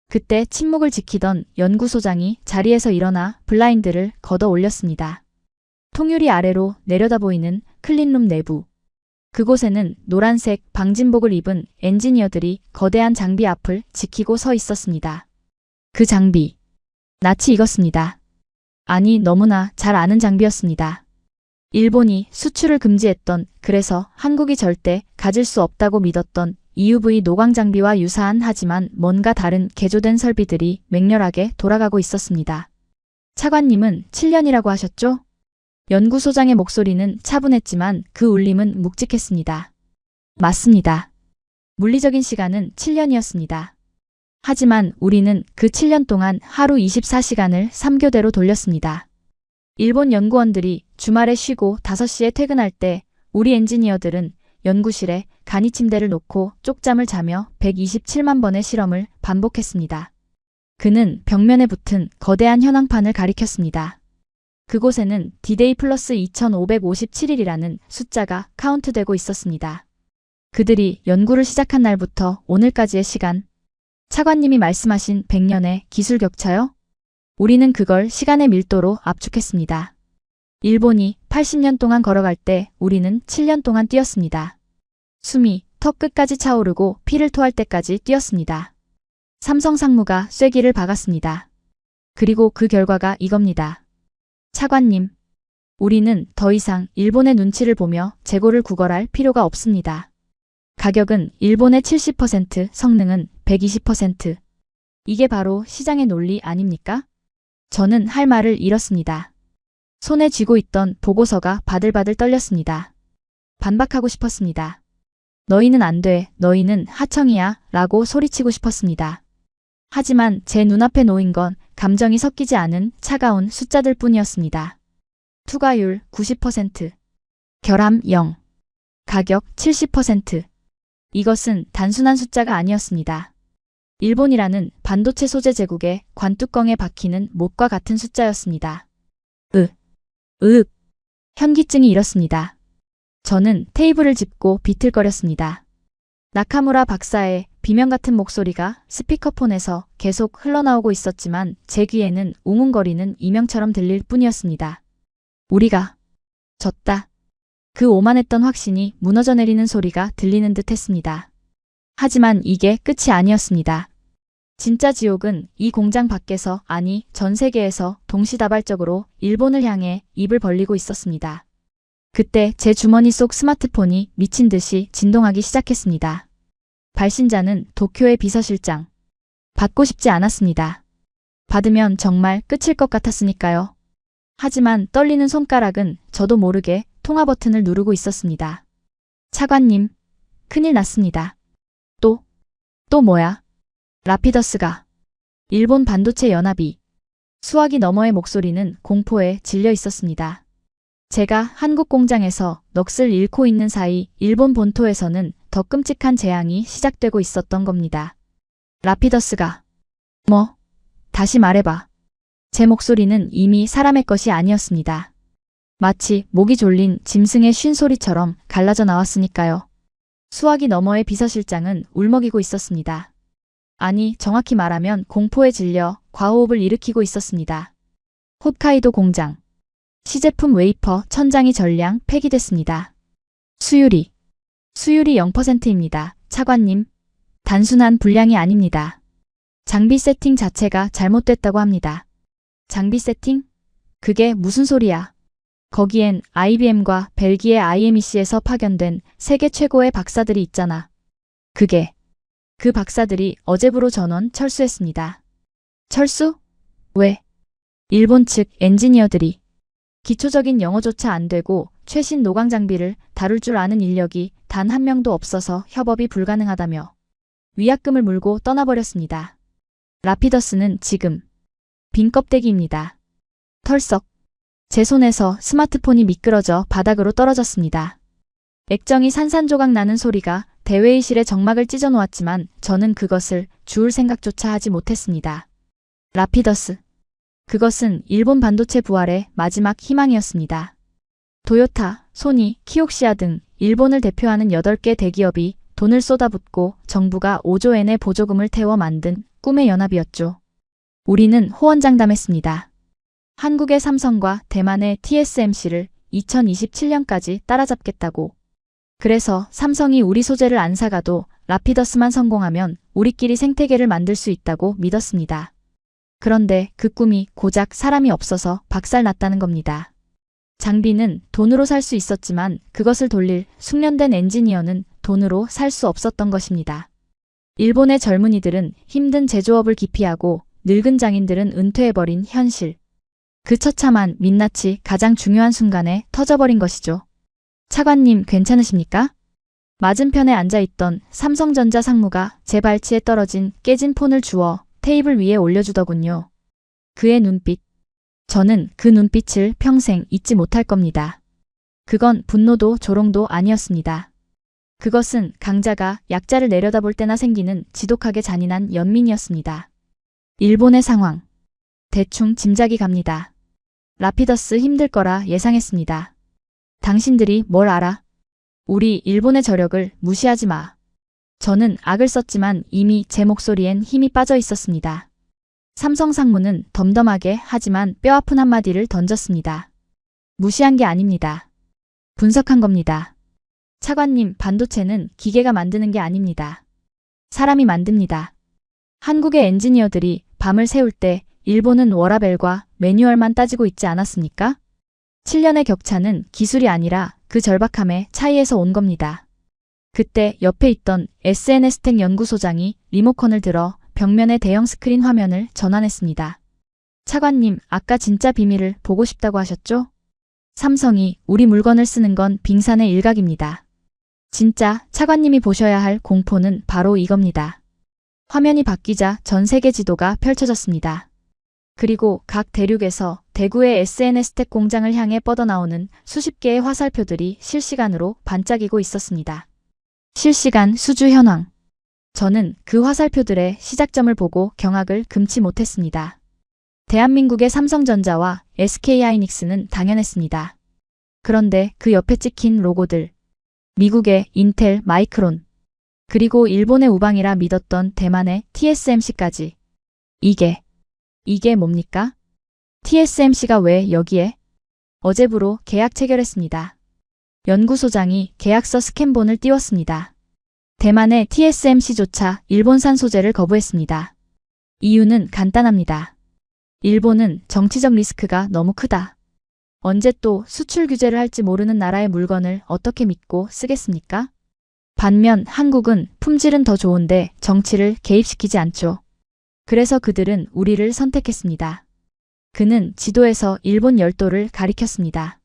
Speaker 2: 그때 침묵을 지키던 연구소장이 자리에서 일어나 블라인드를 걷어 올렸습니다. 통유리 아래로 내려다 보이는 클린룸 내부. 그곳에는 노란색 방진복을 입은 엔지니어들이 거대한 장비 앞을 지키고 서 있었습니다. 그 장비. 낯이 익었습니다. 아니, 너무나 잘 아는 장비였습니다. 일본이 수출을 금지했던, 그래서 한국이 절대 가질 수 없다고 믿었던 EUV 노광 장비와 유사한 하지만 뭔가 다른 개조된 설비들이 맹렬하게 돌아가고 있었습니다. 차관님은 7년이라고 하셨죠? 연구소장의 목소리는 차분했지만 그 울림은 묵직했습니다. 맞습니다. 물리적인 시간은 7년이었습니다. 하지만 우리는 그 7년 동안 하루 24시간을 3교대로 돌렸습니다. 일본 연구원들이 주말에 쉬고 5시에 퇴근할 때 우리 엔지니어들은 연구실에 간이 침대를 놓고 쪽잠을 자며 127만 번의 실험을 반복했습니다. 그는 벽면에 붙은 거대한 현황판을 가리켰습니다. 그곳에는 D-Day 플러스 2557일이라는 숫자가 카운트되고 있었습니다. 그들이 연구를 시작한 날부터 오늘까지의 시간. 차관님이 말씀하신 100년의 기술 격차요? 우리는 그걸 시간의 밀도로 압축했습니다. 일본이 80년 동안 걸어갈 때 우리는 7년 동안 뛰었습니다. 숨이 턱 끝까지 차오르고 피를 토할 때까지 뛰었습니다. 삼성 상무가 쐐기를 박았습니다. 그리고 그 결과가 이겁니다. 차관님, 우리는 더 이상 일본의 눈치를 보며 재고를 구걸할 필요가 없습니다. 가격은 일본의 70%, 성능은 120%. 이게 바로 시장의 논리 아닙니까? 저는 할 말을 잃었습니다. 손에 쥐고 있던 보고서가 바들바들 떨렸습니다. 반박하고 싶었습니다. 너희는 안 돼, 너희는 하청이야 라고 소리치고 싶었습니다. 하지만 제 눈앞에 놓인 건 감정이 섞이지 않은 차가운 숫자들 뿐이었습니다. 투과율 90%, 결함 0, 가격 70%. 이것은 단순한 숫자가 아니었습니다. 일본이라는 반도체 소재 제국의 관뚜껑에 박히는 못과 같은 숫자였습니다. 현기증이 일었습니다. 저는 테이블을 짚고 비틀거렸습니다. 나카무라 박사의 비명 같은 목소리가 스피커폰에서 계속 흘러나오고 있었지만 제 귀에는 웅웅거리는 이명처럼 들릴 뿐이었습니다. 우리가 졌다. 그 오만했던 확신이 무너져 내리는 소리가 들리는 듯 했습니다. 하지만 이게 끝이 아니었습니다. 진짜 지옥은 이 공장 밖에서, 아니 전 세계에서 동시다발적으로 일본을 향해 입을 벌리고 있었습니다. 그때 제 주머니 속 스마트폰이 미친 듯이 진동하기 시작했습니다. 발신자는 도쿄의 비서실장. 받고 싶지 않았습니다. 받으면 정말 끝일 것 같았으니까요. 하지만 떨리는 손가락은 저도 모르게 통화 버튼을 누르고 있었습니다. 차관님, 큰일 났습니다. 또 뭐야? 라피더스가. 일본 반도체 연합이. 수화기 너머의 목소리는 공포에 질려 있었습니다. 제가 한국 공장에서 넋을 잃고 있는 사이 일본 본토에서는 더 끔찍한 재앙이 시작되고 있었던 겁니다. 라피더스가. 뭐? 다시 말해봐. 제 목소리는 이미 사람의 것이 아니었습니다. 마치 목이 졸린 짐승의 쉰소리처럼 갈라져 나왔으니까요. 수화기 너머의 비서실장은 울먹이고 있었습니다. 아니, 정확히 말하면 공포에 질려 과호흡을 일으키고 있었습니다. 홋카이도 공장. 시제품 웨이퍼 1000장이 전량 폐기됐습니다. 수율이 0%입니다. 차관님, 단순한 불량이 아닙니다. 장비 세팅 자체가 잘못됐다고 합니다. 장비 세팅? 그게 무슨 소리야? 거기엔 IBM과 벨기에 IMEC에서 파견된 세계 최고의 박사들이 있잖아. 그 박사들이 어제부로 전원 철수했습니다. 철수? 왜? 일본 측 엔지니어들이 기초적인 영어조차 안 되고 최신 노광 장비를 다룰 줄 아는 인력이 단 한 명도 없어서 협업이 불가능하다며 위약금을 물고 떠나버렸습니다. 라피더스는 지금 빈 껍데기입니다. 털썩. 제 손에서 스마트폰이 미끄러져 바닥으로 떨어졌습니다. 액정이 산산조각 나는 소리가 대회의실의 정막을 찢어놓았지만 저는 그것을 주울 생각조차 하지 못했습니다. 라피더스. 그것은 일본 반도체 부활의 마지막 희망이었습니다. 도요타, 소니, 키옥시아 등 일본을 대표하는 8개 대기업이 돈을 쏟아붓고 정부가 5조 엔의 보조금을 태워 만든 꿈의 연합이었죠. 우리는 호언장담했습니다. 한국의 삼성과 대만의 TSMC를 2027년까지 따라잡겠다고. 그래서 삼성이 우리 소재를 안 사가도 라피더스만 성공하면 우리끼리 생태계를 만들 수 있다고 믿었습니다. 그런데 그 꿈이 고작 사람이 없어서 박살났다는 겁니다. 장비는 돈으로 살 수 있었지만 그것을 돌릴 숙련된 엔지니어는 돈으로 살 수 없었던 것입니다. 일본의 젊은이들은 힘든 제조업을 기피하고 늙은 장인들은 은퇴해버린 현실. 그 처참한 민낯이 가장 중요한 순간에 터져버린 것이죠. 차관님 괜찮으십니까? 맞은편에 앉아있던 삼성전자 상무가 제 발치에 떨어진 깨진 폰을 주워 테이블 위에 올려주더군요. 그의 눈빛. 저는 그 눈빛을 평생 잊지 못할 겁니다. 그건 분노도 조롱도 아니었습니다. 그것은 강자가 약자를 내려다볼 때나 생기는 지독하게 잔인한 연민이었습니다. 일본의 상황. 대충 짐작이 갑니다. 라피더스 힘들 거라 예상했습니다. 당신들이 뭘 알아? 우리 일본의 저력을 무시하지 마. 저는 악을 썼지만 이미 제 목소리엔 힘이 빠져 있었습니다. 삼성 상무는 덤덤하게 하지만 뼈아픈 한마디를 던졌습니다. 무시한 게 아닙니다. 분석한 겁니다. 차관님, 반도체는 기계가 만드는 게 아닙니다. 사람이 만듭니다. 한국의 엔지니어들이 밤을 새울 때 일본은 워라밸과 매뉴얼만 따지고 있지 않았습니까? 7년의 격차는 기술이 아니라 그 절박함의 차이에서 온 겁니다. 그때 옆에 있던 SNS텍 연구소장이 리모컨을 들어 벽면의 대형 스크린 화면을 전환했습니다. 차관님, 아까 진짜 비밀을 보고 싶다고 하셨죠? 삼성이 우리 물건을 쓰는 건 빙산의 일각입니다. 진짜 차관님이 보셔야 할 공포는 바로 이겁니다. 화면이 바뀌자 전 세계 지도가 펼쳐졌습니다. 그리고 각 대륙에서 대구의 SNS텍 공장을 향해 뻗어나오는 수십 개의 화살표들이 실시간으로 반짝이고 있었습니다. 실시간 수주 현황. 저는 그 화살표들의 시작점을 보고 경악을 금치 못했습니다. 대한민국의 삼성전자와 SK하이닉스는 당연했습니다. 그런데 그 옆에 찍힌 로고들. 미국의 인텔, 마이크론. 그리고 일본의 우방이라 믿었던 대만의 TSMC까지. 이게 뭡니까? TSMC가 왜 여기에? 어제부로 계약 체결했습니다. 연구소장이 계약서 스캔본을 띄웠습니다. 대만의 TSMC조차 일본산 소재를 거부했습니다. 이유는 간단합니다. 일본은 정치적 리스크가 너무 크다. 언제 또 수출 규제를 할지 모르는 나라의 물건을 어떻게 믿고 쓰겠습니까? 반면 한국은 품질은 더 좋은데 정치를 개입시키지 않죠. 그래서 그들은 우리를 선택했습니다. 그는 지도에서 일본 열도를 가리켰습니다.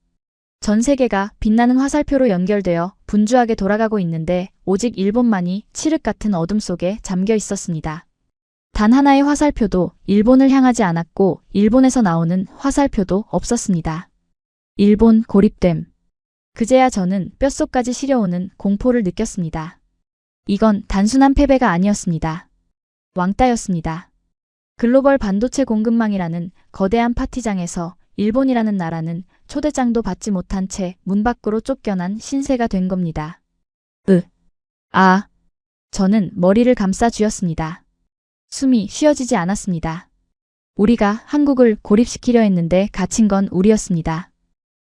Speaker 2: 전 세계가 빛나는 화살표로 연결되어 분주하게 돌아가고 있는데 오직 일본만이 칠흑 같은 어둠 속에 잠겨 있었습니다. 단 하나의 화살표도 일본을 향하지 않았고 일본에서 나오는 화살표도 없었습니다. 일본 고립됨. 그제야 저는 뼛속까지 시려오는 공포를 느꼈습니다. 이건 단순한 패배가 아니었습니다. 왕따였습니다. 글로벌 반도체 공급망이라는 거대한 파티장에서 일본이라는 나라는 초대장도 받지 못한 채 문 밖으로 쫓겨난 신세가 된 겁니다. 저는 머리를 감싸 쥐었습니다. 숨이 쉬어지지 않았습니다. 우리가 한국을 고립시키려 했는데 갇힌 건 우리였습니다.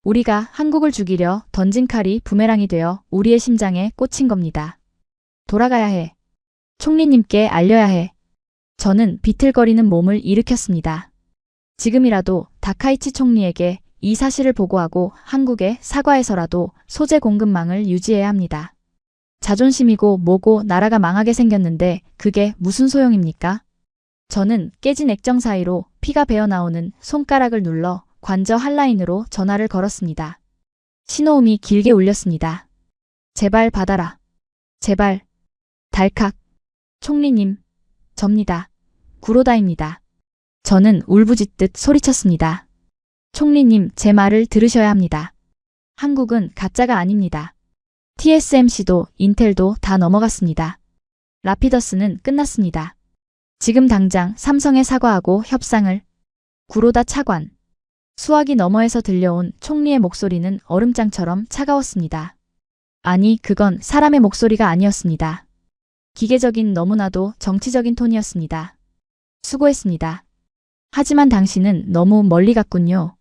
Speaker 2: 우리가 한국을 죽이려 던진 칼이 부메랑이 되어 우리의 심장에 꽂힌 겁니다. 돌아가야 해. 총리님께 알려야 해. 저는 비틀거리는 몸을 일으켰습니다. 지금이라도 다카이치 총리에게 이 사실을 보고하고 한국에 사과해서라도 소재 공급망을 유지해야 합니다. 자존심이고 뭐고 나라가 망하게 생겼는데 그게 무슨 소용입니까? 저는 깨진 액정 사이로 피가 배어나오는 손가락을 눌러 관저 핫라인으로 전화를 걸었습니다. 신호음이 길게 울렸습니다. 제발 받아라. 제발. 달칵. 총리님. 접니다. 구로다입니다. 저는 울부짖듯 소리쳤습니다. 총리님, 제 말을 들으셔야 합니다. 한국은 가짜가 아닙니다. TSMC도 인텔도 다 넘어갔습니다. 라피더스는 끝났습니다. 지금 당장 삼성에 사과하고 협상을. 구로다 차관. 수화기 너머에서 들려온 총리의 목소리는 얼음장처럼 차가웠습니다. 아니, 그건 사람의 목소리가 아니었습니다. 기계적인 너무나도 정치적인 톤이었습니다. 수고했습니다. 하지만 당신은 너무 멀리 갔군요.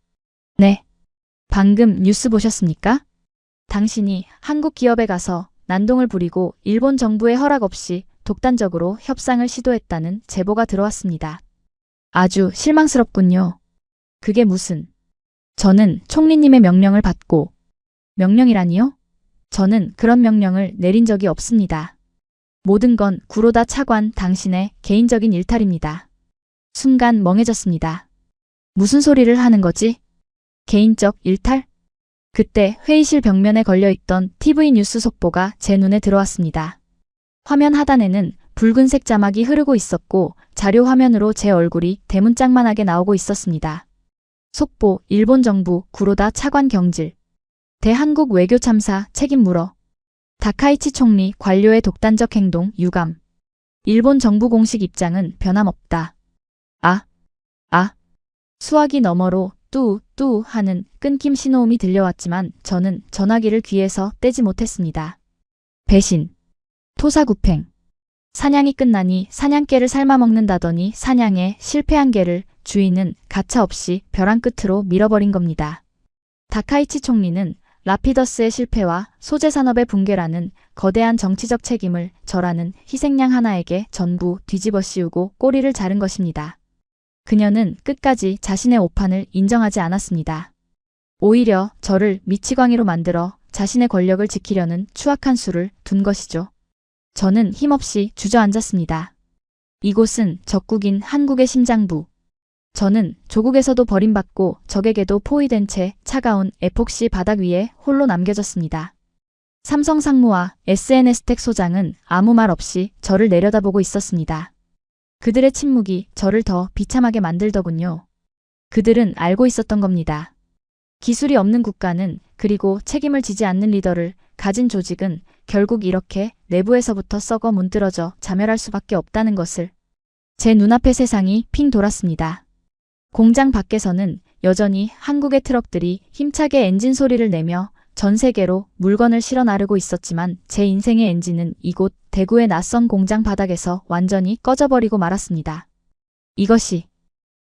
Speaker 2: 네. 방금 뉴스 보셨습니까? 당신이 한국 기업에 가서 난동을 부리고 일본 정부의 허락 없이 독단적으로 협상을 시도했다는 제보가 들어왔습니다. 아주 실망스럽군요. 그게 무슨... 저는 총리님의 명령을 받고... 명령이라니요? 저는 그런 명령을 내린 적이 없습니다. 모든 건 구로다 차관 당신의 개인적인 일탈입니다. 순간 멍해졌습니다. 무슨 소리를 하는 거지? 개인적 일탈? 그때 회의실 벽면에 걸려있던 TV 뉴스 속보가 제 눈에 들어왔습니다. 화면 하단에는 붉은색 자막이 흐르고 있었고 자료 화면으로 제 얼굴이 대문짝만하게 나오고 있었습니다. 속보, 일본 정부 구로다 차관 경질. 대한국 외교 참사 책임 물어. 다카이치 총리 관료의 독단적 행동 유감. 일본 정부 공식 입장은 변함없다. 수화기 너머로 뚜 하는 끊김 신호음이 들려왔지만 저는 전화기를 귀에서 떼지 못했습니다. 배신. 토사구팽. 사냥이 끝나니 사냥개를 삶아먹는다더니 사냥에 실패한 개를 주인은 가차없이 벼랑 끝으로 밀어버린 겁니다. 다카이치 총리는 라피더스의 실패와 소재산업의 붕괴라는 거대한 정치적 책임을 저라는 희생양 하나에게 전부 뒤집어 씌우고 꼬리를 자른 것입니다. 그녀는 끝까지 자신의 오판을 인정하지 않았습니다. 오히려 저를 미치광이로 만들어 자신의 권력을 지키려는 추악한 수를 둔 것이죠. 저는 힘없이 주저앉았습니다. 이곳은 적국인 한국의 심장부. 저는 조국에서도 버림받고 적에게도 포위된 채 차가운 에폭시 바닥 위에 홀로 남겨졌습니다. 삼성 상무와 SNS텍 소장은 아무 말 없이 저를 내려다보고 있었습니다. 그들의 침묵이 저를 더 비참하게 만들더군요. 그들은 알고 있었던 겁니다. 기술이 없는 국가는 그리고 책임을 지지 않는 리더를 가진 조직은 결국 이렇게 내부에서부터 썩어 문드러져 자멸할 수밖에 없다는 것을. 제 눈앞의 세상이 핑 돌았습니다. 공장 밖에서는 여전히 한국의 트럭들이 힘차게 엔진 소리를 내며 전 세계로 물건을 실어 나르고 있었지만 제 인생의 엔진은 이곳 대구의 낯선 공장 바닥에서 완전히 꺼져버리고 말았습니다. 이것이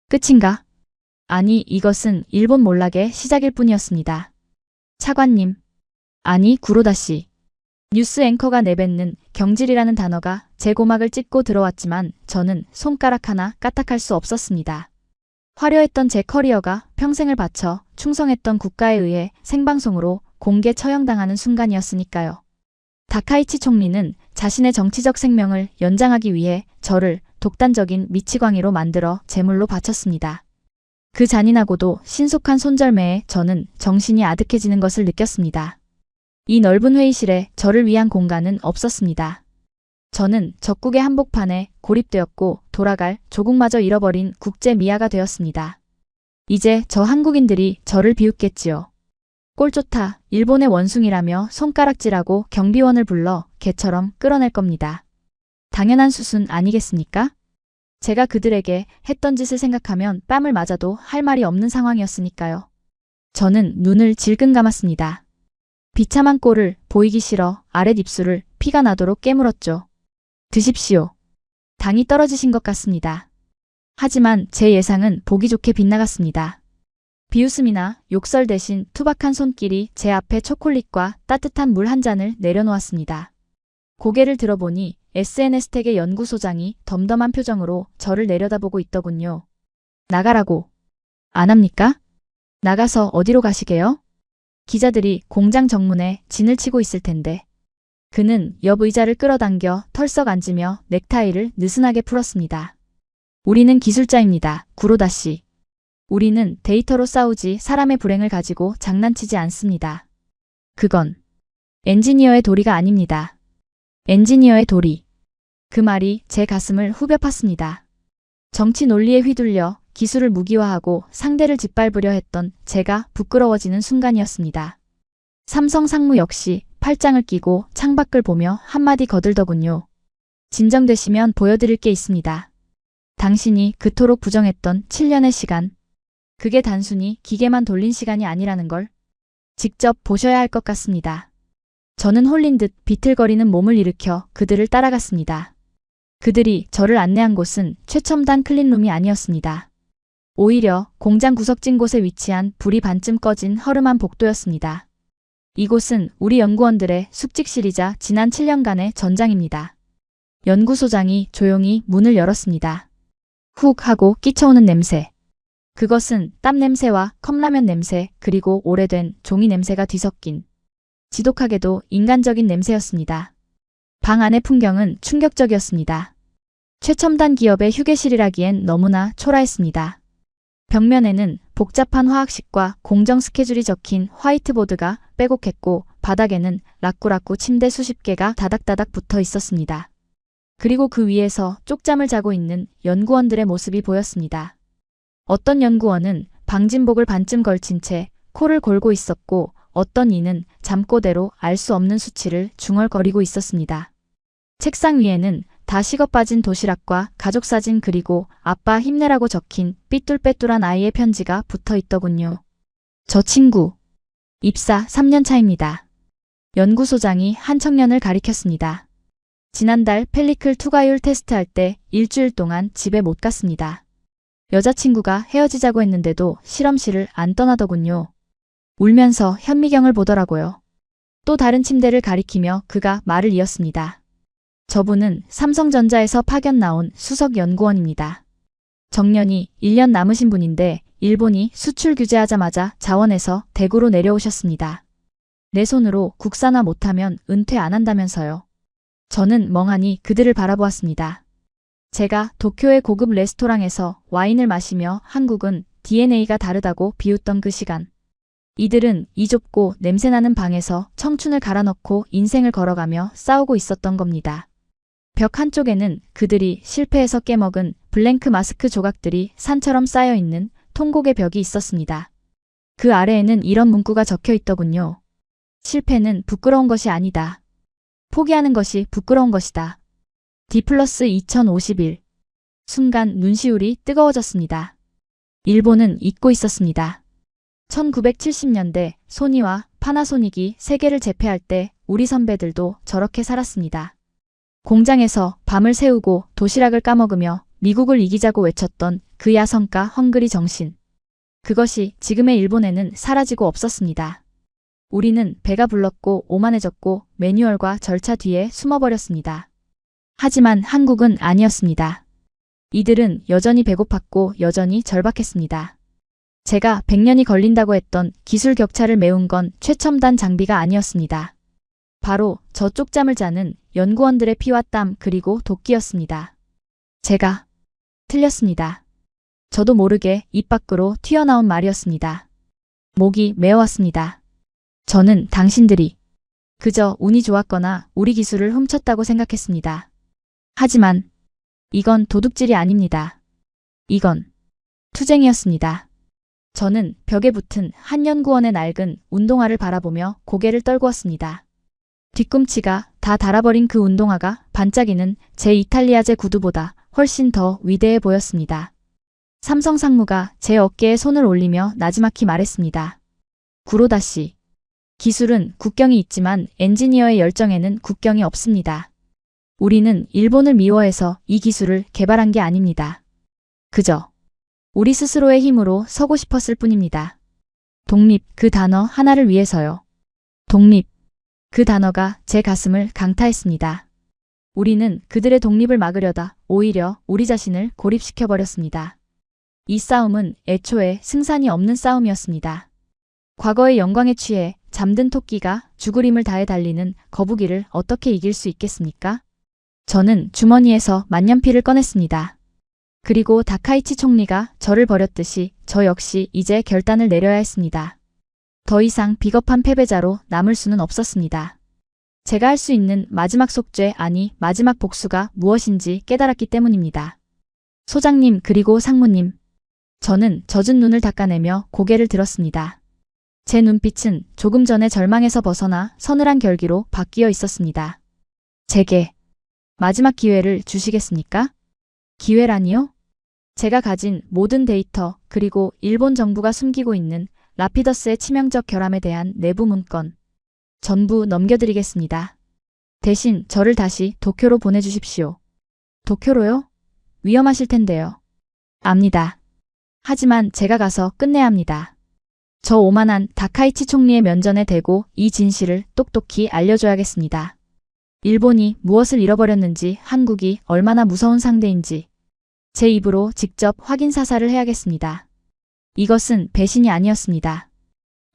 Speaker 2: 끝인가? 아니, 이것은 일본 몰락의 시작일 뿐이었습니다. 차관님. 아니, 구로다 씨. 뉴스 앵커가 내뱉는 경질이라는 단어가 제 고막을 찢고 들어왔지만 저는 손가락 하나 까딱할 수 없었습니다. 화려했던 제 커리어가 평생을 바쳐 충성했던 국가에 의해 생방송으로 공개 처형당하는 순간이었으니까요. 다카이치 총리는 자신의 정치적 생명을 연장하기 위해 저를 독단적인 미치광이로 만들어 제물로 바쳤습니다. 그 잔인하고도 신속한 손절매에 저는 정신이 아득해지는 것을 느꼈습니다. 이 넓은 회의실에 저를 위한 공간은 없었습니다. 저는 적국의 한복판에 고립되었고 돌아갈 조국마저 잃어버린 국제 미아가 되었습니다. 이제 저 한국인들이 저를 비웃겠지요. 꼴 좋다, 일본의 원숭이라며 손가락질하고 경비원을 불러 개처럼 끌어낼 겁니다. 당연한 수순 아니겠습니까? 제가 그들에게 했던 짓을 생각하면 뺨을 맞아도 할 말이 없는 상황이었으니까요. 저는 눈을 질끈 감았습니다. 비참한 꼴을 보이기 싫어 아랫입술을 피가 나도록 깨물었죠. 드십시오. 당이 떨어지신 것 같습니다. 하지만 제 예상은 보기 좋게 빗나갔습니다. 비웃음이나 욕설 대신 투박한 손길이 제 앞에 초콜릿과 따뜻한 물 한 잔을 내려놓았습니다. 고개를 들어보니 SNS 태계 연구소장이 덤덤한 표정으로 저를 내려다보고 있더군요. 나가라고. 안 합니까? 나가서 어디로 가시게요? 기자들이 공장 정문에 진을 치고 있을 텐데. 그는 옆 의자를 끌어당겨 털썩 앉으며 넥타이를 느슨하게 풀었습니다. 우리는 기술자입니다. 구로다 씨. 우리는 데이터로 싸우지 사람의 불행을 가지고 장난치지 않습니다. 그건 엔지니어의 도리가 아닙니다. 엔지니어의 도리. 그 말이 제 가슴을 후벼 팠습니다. 정치 논리에 휘둘려 기술을 무기화하고 상대를 짓밟으려 했던 제가 부끄러워지는 순간이었습니다. 삼성 상무 역시 팔짱을 끼고 창밖을 보며 한마디 거들더군요. 진정되시면 보여드릴 게 있습니다. 당신이 그토록 부정했던 7년의 시간. 그게 단순히 기계만 돌린 시간이 아니라는 걸 직접 보셔야 할 것 같습니다. 저는 홀린 듯 비틀거리는 몸을 일으켜 그들을 따라갔습니다. 그들이 저를 안내한 곳은 최첨단 클린룸이 아니었습니다. 오히려 공장 구석진 곳에 위치한 불이 반쯤 꺼진 허름한 복도였습니다. 이곳은 우리 연구원들의 숙직실이자 지난 7년간의 전장입니다. 연구소장이 조용히 문을 열었습니다. 훅 하고 끼쳐오는 냄새. 그것은 땀 냄새와 컵라면 냄새 그리고 오래된 종이 냄새가 뒤섞인 지독하게도 인간적인 냄새였습니다. 방 안의 풍경은 충격적이었습니다. 최첨단 기업의 휴게실이라기엔 너무나 초라했습니다. 벽면에는 복잡한 화학식과 공정 스케줄이 적힌 화이트보드가 빼곡했고 바닥에는 라꾸라꾸 침대 수십 개가 다닥다닥 붙어 있었습니다. 그리고 그 위에서 쪽잠을 자고 있는 연구원들의 모습이 보였습니다. 어떤 연구원은 방진복을 반쯤 걸친 채 코를 골고 있었고 어떤 이는 잠꼬대로 알 수 없는 수치를 중얼거리고 있었습니다. 책상 위에는 다 식어 빠진 도시락과 가족사진 그리고 아빠 힘내라고 적힌 삐뚤빼뚤한 아이의 편지가 붙어 있더군요. 저 친구 입사 3년 차입니다. 연구소장이 한 청년을 가리켰습니다. 지난달 펠리클 투과율 테스트할 때 일주일 동안 집에 못 갔습니다. 여자친구가 헤어지자고 했는데도 실험실을 안 떠나더군요. 울면서 현미경을 보더라고요. 또 다른 침대를 가리키며 그가 말을 이었습니다. 저분은 삼성전자에서 파견 나온 수석 연구원입니다. 정년이 1년 남으신 분인데 일본이 수출 규제하자마자 자원에서 대구로 내려오셨습니다. 내 손으로 국산화 못하면 은퇴 안 한다면서요. 저는 멍하니 그들을 바라보았습니다. 제가 도쿄의 고급 레스토랑에서 와인을 마시며 한국은 DNA가 다르다고 비웃던 그 시간. 이들은 이 좁고 냄새나는 방에서 청춘을 갈아넣고 인생을 걸어가며 싸우고 있었던 겁니다. 벽 한쪽에는 그들이 실패해서 깨먹은 블랭크 마스크 조각들이 산처럼 쌓여있는 통곡의 벽이 있었습니다. 그 아래에는 이런 문구가 적혀 있더군요. 실패는 부끄러운 것이 아니다. 포기하는 것이 부끄러운 것이다. D+2051. 순간 눈시울이 뜨거워졌습니다. 일본은 잊고 있었습니다. 1970년대 소니와 파나소닉이 세계를 제패할 때 우리 선배들도 저렇게 살았습니다. 공장에서 밤을 새우고 도시락을 까먹으며 미국을 이기자고 외쳤던 그 야성과 헝그리 정신. 그것이 지금의 일본에는 사라지고 없었습니다. 우리는 배가 불렀고 오만해졌고 매뉴얼과 절차 뒤에 숨어버렸습니다. 하지만 한국은 아니었습니다. 이들은 여전히 배고팠고 여전히 절박했습니다. 제가 100년이 걸린다고 했던 기술 격차를 메운 건 최첨단 장비가 아니었습니다. 바로 저 쪽잠을 자는 연구원들의 피와 땀 그리고 도끼였습니다. 제가 틀렸습니다. 저도 모르게 입 밖으로 튀어나온 말이었습니다. 목이 메어왔습니다. 저는 당신들이 그저 운이 좋았거나 우리 기술을 훔쳤다고 생각했습니다. 하지만 이건 도둑질이 아닙니다. 이건 투쟁이었습니다. 저는 벽에 붙은 한 연구원의 낡은 운동화를 바라보며 고개를 떨구었습니다. 뒤꿈치가 다 닳아버린 그 운동화가 반짝이는 제 이탈리아제 구두보다 훨씬 더 위대해 보였습니다. 삼성 상무가 제 어깨에 손을 올리며 나지막히 말했습니다. 구로다 씨. 기술은 국경이 있지만 엔지니어의 열정에는 국경이 없습니다. 우리는 일본을 미워해서 이 기술을 개발한 게 아닙니다. 그저 우리 스스로의 힘으로 서고 싶었을 뿐입니다. 독립 그 단어 하나를 위해서요. 독립 그 단어가 제 가슴을 강타했습니다. 우리는 그들의 독립을 막으려다 오히려 우리 자신을 고립시켜버렸습니다. 이 싸움은 애초에 승산이 없는 싸움이었습니다. 과거의 영광에 취해 잠든 토끼가 죽을 힘을 다해 달리는 거북이를 어떻게 이길 수 있겠습니까? 저는 주머니에서 만년필을 꺼냈습니다. 그리고 다카이치 총리가 저를 버렸듯이 저 역시 이제 결단을 내려야 했습니다. 더 이상 비겁한 패배자로 남을 수는 없었습니다. 제가 할 수 있는 마지막 속죄 아니 마지막 복수가 무엇인지 깨달았기 때문입니다. 소장님 그리고 상무님. 저는 젖은 눈을 닦아내며 고개를 들었습니다. 제 눈빛은 조금 전에 절망에서 벗어나 서늘한 결기로 바뀌어 있었습니다. 제게 마지막 기회를 주시겠습니까? 기회라니요? 제가 가진 모든 데이터 그리고 일본 정부가 숨기고 있는 라피더스의 치명적 결함에 대한 내부 문건 전부 넘겨드리겠습니다. 대신 저를 다시 도쿄로 보내주십시오. 도쿄로요? 위험하실 텐데요. 압니다. 하지만 제가 가서 끝내야 합니다. 저 오만한 다카이치 총리의 면전에 대고 이 진실을 똑똑히 알려줘야겠습니다. 일본이 무엇을 잃어버렸는지 한국이 얼마나 무서운 상대인지 제 입으로 직접 확인 사살을 해야겠습니다. 이것은 배신이 아니었습니다.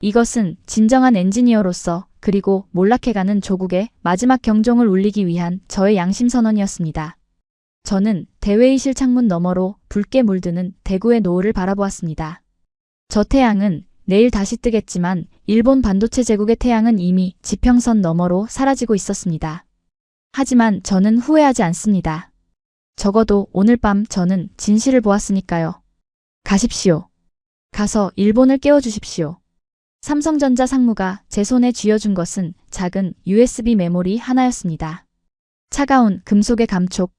Speaker 2: 이것은 진정한 엔지니어로서 그리고 몰락해가는 조국의 마지막 경종을 울리기 위한 저의 양심 선언이었습니다. 저는 대회의실 창문 너머로 붉게 물드는 대구의 노을을 바라보았습니다. 저 태양은 내일 다시 뜨겠지만 일본 반도체 제국의 태양은 이미 지평선 너머로 사라지고 있었습니다. 하지만 저는 후회하지 않습니다. 적어도 오늘 밤 저는 진실을 보았으니까요. 가십시오. 가서 일본을 깨워주십시오. 삼성전자 상무가 제 손에 쥐어준 것은 작은 USB 메모리 하나였습니다. 차가운 금속의 감촉.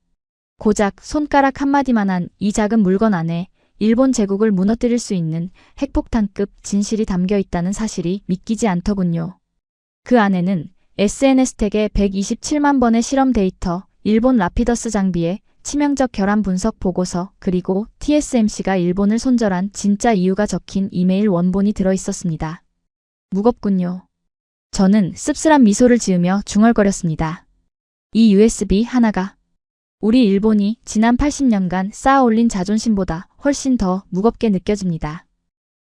Speaker 2: 고작 손가락 한마디만한 이 작은 물건 안에 일본 제국을 무너뜨릴 수 있는 핵폭탄급 진실이 담겨 있다는 사실이 믿기지 않더군요. 그 안에는 SNS 태그의 127만 번의 실험 데이터, 일본 라피더스 장비의 치명적 결함 분석 보고서, 그리고 TSMC가 일본을 손절한 진짜 이유가 적힌 이메일 원본이 들어있었습니다. 무겁군요. 저는 씁쓸한 미소를 지으며 중얼거렸습니다. 이 USB 하나가 우리 일본이 지난 80년간 쌓아올린 자존심보다 훨씬 더 무겁게 느껴집니다.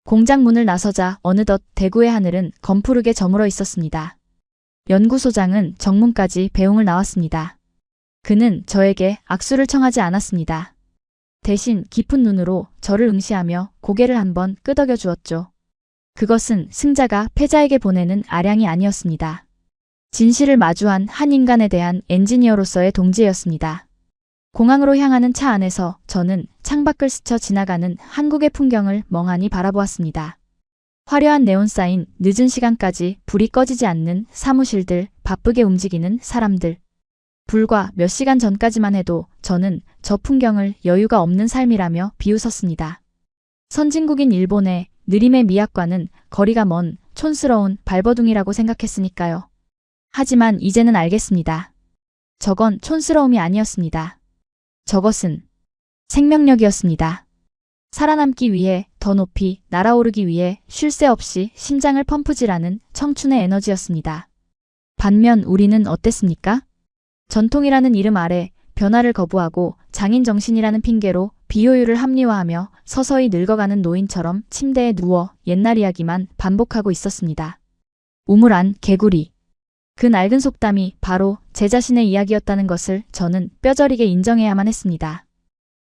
Speaker 2: 공장 문을 나서자 어느덧 대구의 하늘은 검푸르게 저물어 있었습니다. 연구소장은 정문까지 배웅을 나왔습니다. 그는 저에게 악수를 청하지 않았습니다. 대신 깊은 눈으로 저를 응시하며 고개를 한번 끄덕여 주었죠. 그것은 승자가 패자에게 보내는 아량이 아니었습니다. 진실을 마주한 한 인간에 대한 엔지니어로서의 동지였습니다. 공항으로 향하는 차 안에서 저는 창밖을 스쳐 지나가는 한국의 풍경을 멍하니 바라보았습니다. 화려한 네온사인, 늦은 시간까지 불이 꺼지지 않는 사무실들, 바쁘게 움직이는 사람들. 불과 몇 시간 전까지만 해도 저는 저 풍경을 여유가 없는 삶이라며 비웃었습니다. 선진국인 일본의 느림의 미학과는 거리가 먼 촌스러운 발버둥이라고 생각했으니까요. 하지만 이제는 알겠습니다. 저건 촌스러움이 아니었습니다. 저것은 생명력이었습니다. 살아남기 위해 더 높이 날아오르기 위해 쉴 새 없이 심장을 펌프질하는 청춘의 에너지였습니다. 반면 우리는 어땠습니까? 전통이라는 이름 아래 변화를 거부하고 장인정신이라는 핑계로 비효율을 합리화하며 서서히 늙어가는 노인처럼 침대에 누워 옛날 이야기만 반복하고 있었습니다. 우물안 개구리. 그 낡은 속담이 바로 제 자신의 이야기였다는 것을 저는 뼈저리게 인정해야만 했습니다.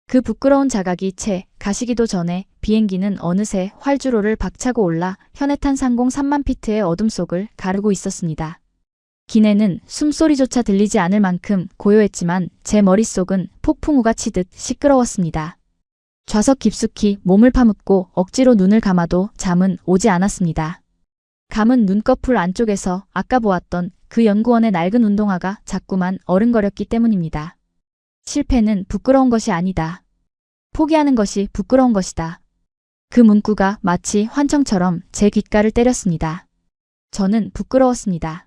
Speaker 2: 그 부끄러운 자각이 채 가시기도 전에 비행기는 어느새 활주로를 박차고 올라 현해탄 상공 3만 피트의 어둠 속을 가르고 있었습니다. 기내는 숨소리조차 들리지 않을 만큼 고요했지만 제 머릿속은 폭풍우가 치듯 시끄러웠습니다. 좌석 깊숙이 몸을 파묻고 억지로 눈을 감아도 잠은 오지 않았습니다. 감은 눈꺼풀 안쪽에서 아까 보았던 그 연구원의 낡은 운동화가 자꾸만 어른거렸기 때문입니다. 실패는 부끄러운 것이 아니다. 포기하는 것이 부끄러운 것이다. 그 문구가 마치 환청처럼 제 귓가를 때렸습니다. 저는 부끄러웠습니다.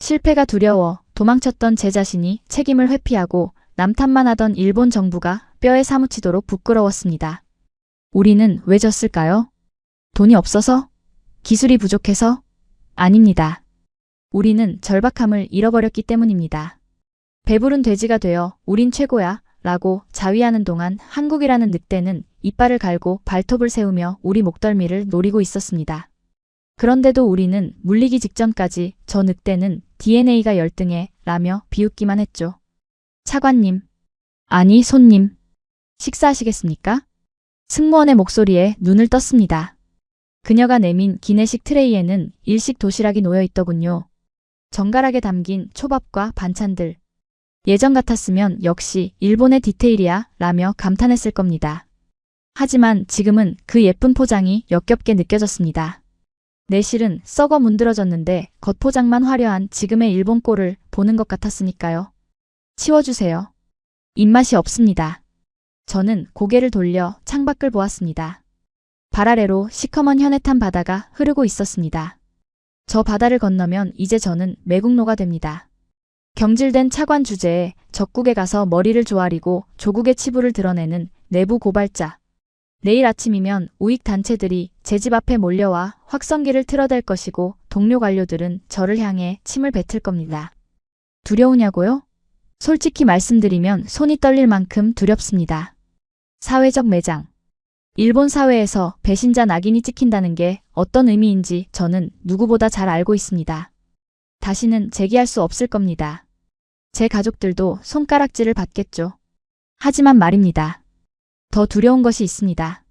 Speaker 2: 실패가 두려워 도망쳤던 제 자신이 책임을 회피하고 남탓만 하던 일본 정부가 뼈에 사무치도록 부끄러웠습니다. 우리는 왜 졌을까요? 돈이 없어서? 기술이 부족해서? 아닙니다. 우리는 절박함을 잃어버렸기 때문입니다. 배부른 돼지가 되어 우린 최고야 라고 자위하는 동안 한국이라는 늑대는 이빨을 갈고 발톱을 세우며 우리 목덜미를 노리고 있었습니다. 그런데도 우리는 물리기 직전까지 저 늑대는 DNA가 열등해 라며 비웃기만 했죠. 차관님. 아니 손님. 식사하시겠습니까? 승무원의 목소리에 눈을 떴습니다. 그녀가 내민 기내식 트레이에는 일식 도시락이 놓여 있더군요. 정갈하게 담긴 초밥과 반찬들. 예전 같았으면 역시 일본의 디테일이야 라며 감탄했을 겁니다. 하지만 지금은 그 예쁜 포장이 역겹게 느껴졌습니다. 내실은 썩어 문드러졌는데 겉포장만 화려한 지금의 일본 꼴을 보는 것 같았으니까요. 치워주세요. 입맛이 없습니다. 저는 고개를 돌려 창밖을 보았습니다. 발 아래로 시커먼 현해탄 바다가 흐르고 있었습니다. 저 바다를 건너면 이제 저는 매국노가 됩니다. 경질된 차관 주제에 적국에 가서 머리를 조아리고 조국의 치부를 드러내는 내부 고발자. 내일 아침이면 우익 단체들이 제 집 앞에 몰려와 확성기를 틀어댈 것이고 동료 관료들은 저를 향해 침을 뱉을 겁니다. 두려우냐고요? 솔직히 말씀드리면 손이 떨릴 만큼 두렵습니다. 사회적 매장. 일본 사회에서 배신자 낙인이 찍힌다는 게 어떤 의미인지 저는 누구보다 잘 알고 있습니다. 다시는 재기할 수 없을 겁니다. 제 가족들도 손가락질을 받겠죠. 하지만 말입니다. 더 두려운 것이 있습니다.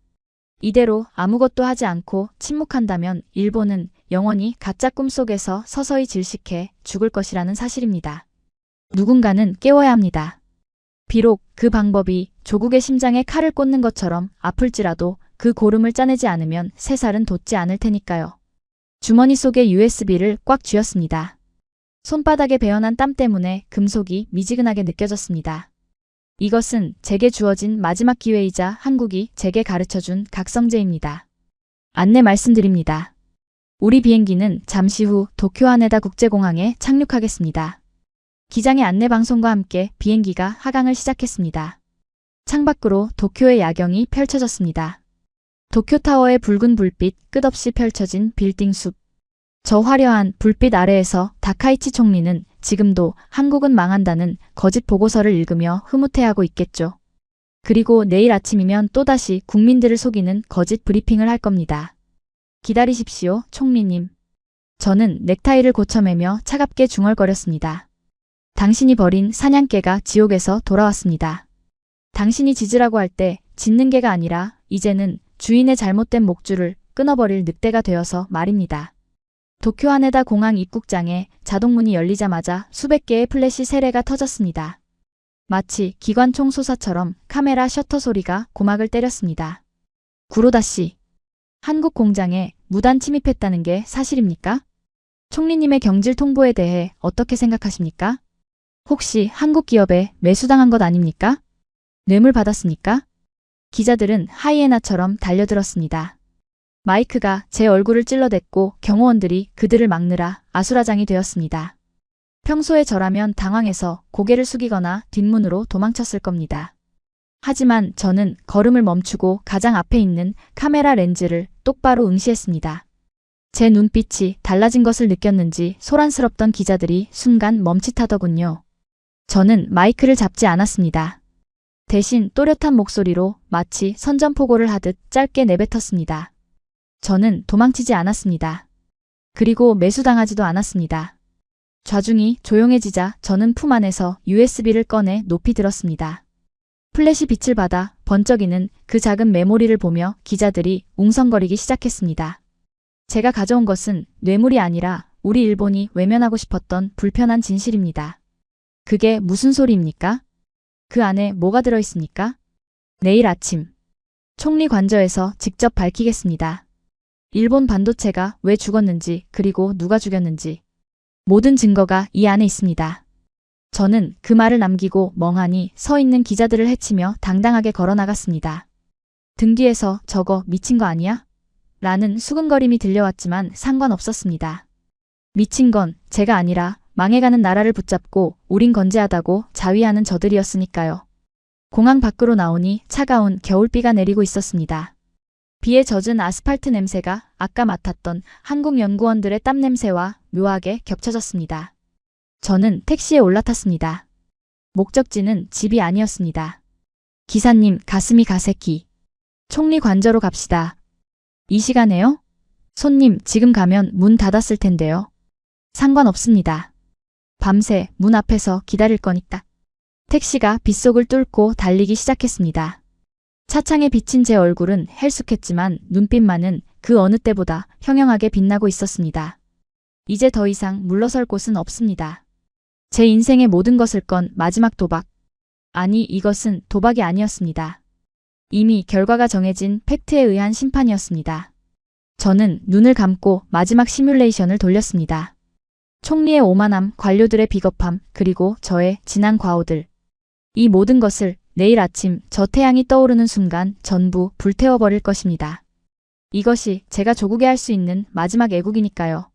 Speaker 2: 이대로 아무것도 하지 않고 침묵한다면 일본은 영원히 가짜 꿈속에서 서서히 질식해 죽을 것이라는 사실입니다. 누군가는 깨워야 합니다. 비록 그 방법이 조국의 심장에 칼을 꽂는 것처럼 아플지라도 그 고름을 짜내지 않으면 새살은 돋지 않을 테니까요. 주머니 속에 USB를 꽉 쥐었습니다. 손바닥에 배어난 땀 때문에 금속이 미지근하게 느껴졌습니다. 이것은 제게 주어진 마지막 기회이자 한국이 제게 가르쳐준 각성제입니다. 안내 말씀드립니다. 우리 비행기는 잠시 후 도쿄 하네다 국제공항에 착륙하겠습니다. 기장의 안내 방송과 함께 비행기가 하강을 시작했습니다. 창밖으로 도쿄의 야경이 펼쳐졌습니다. 도쿄타워의 붉은 불빛, 끝없이 펼쳐진 빌딩 숲. 저 화려한 불빛 아래에서 다카이치 총리는 지금도 한국은 망한다는 거짓 보고서를 읽으며 흐뭇해하고 있겠죠. 그리고 내일 아침이면 또다시 국민들을 속이는 거짓 브리핑을 할 겁니다. 기다리십시오, 총리님. 저는 넥타이를 고쳐매며 차갑게 중얼거렸습니다. 당신이 버린 사냥개가 지옥에서 돌아왔습니다. 당신이 짖으라고 할 때 짖는 개가 아니라 이제는 주인의 잘못된 목줄을 끊어버릴 늑대가 되어서 말입니다. 도쿄 하네다 공항 입국장에 자동문이 열리자마자 수백 개의 플래시 세례가 터졌습니다. 마치 기관총 소사처럼 카메라 셔터 소리가 고막을 때렸습니다. 구로다 씨, 한국 공장에 무단 침입했다는 게 사실입니까? 총리님의 경질 통보에 대해 어떻게 생각하십니까? 혹시 한국 기업에 매수당한 것 아닙니까? 뇌물 받았습니까? 기자들은 하이에나처럼 달려들었습니다. 마이크가 제 얼굴을 찔러댔고 경호원들이 그들을 막느라 아수라장이 되었습니다. 평소에 저라면 당황해서 고개를 숙이거나 뒷문으로 도망쳤을 겁니다. 하지만 저는 걸음을 멈추고 가장 앞에 있는 카메라 렌즈를 똑바로 응시했습니다. 제 눈빛이 달라진 것을 느꼈는지 소란스럽던 기자들이 순간 멈칫하더군요. 저는 마이크를 잡지 않았습니다. 대신 또렷한 목소리로 마치 선전포고를 하듯 짧게 내뱉었습니다. 저는 도망치지 않았습니다. 그리고 매수당하지도 않았습니다. 좌중이 조용해지자 저는 품 안에서 USB를 꺼내 높이 들었습니다. 플래시 빛을 받아 번쩍이는 그 작은 메모리를 보며 기자들이 웅성거리기 시작했습니다. 제가 가져온 것은 뇌물이 아니라 우리 일본이 외면하고 싶었던 불편한 진실입니다. 그게 무슨 소리입니까? 그 안에 뭐가 들어있습니까? 내일 아침 총리 관저에서 직접 밝히겠습니다. 일본 반도체가 왜 죽었는지 그리고 누가 죽였는지 모든 증거가 이 안에 있습니다. 저는 그 말을 남기고 멍하니 서 있는 기자들을 해치며 당당하게 걸어나갔습니다. 등 뒤에서 저거 미친 거 아니야? 라는 수근거림이 들려왔지만 상관없었습니다. 미친 건 제가 아니라 망해가는 나라를 붙잡고 우린 건재하다고 자위하는 저들이었으니까요. 공항 밖으로 나오니 차가운 겨울비가 내리고 있었습니다. 비에 젖은 아스팔트 냄새가 아까 맡았던 한국 연구원들의 땀 냄새와 묘하게 겹쳐졌습니다. 저는 택시에 올라탔습니다. 목적지는 집이 아니었습니다. 기사님, 가슴이 가세키. 총리 관저로 갑시다. 이 시간에요? 손님, 지금 가면 문 닫았을 텐데요. 상관없습니다. 밤새 문 앞에서 기다릴 거니까. 택시가 빗속을 뚫고 달리기 시작했습니다. 차창에 비친 제 얼굴은 헬쑥했지만 눈빛만은 그 어느 때보다 형형하게 빛나고 있었습니다. 이제 더 이상 물러설 곳은 없습니다. 제 인생의 모든 것을 건 마지막 도박. 아니, 이것은 도박이 아니었습니다. 이미 결과가 정해진 팩트에 의한 심판이었습니다. 저는 눈을 감고 마지막 시뮬레이션을 돌렸습니다. 총리의 오만함, 관료들의 비겁함, 그리고 저의 지난 과오들. 이 모든 것을 내일 아침 저 태양이 떠오르는 순간 전부 불태워버릴 것입니다. 이것이 제가 조국에 할 수 있는 마지막 애국이니까요.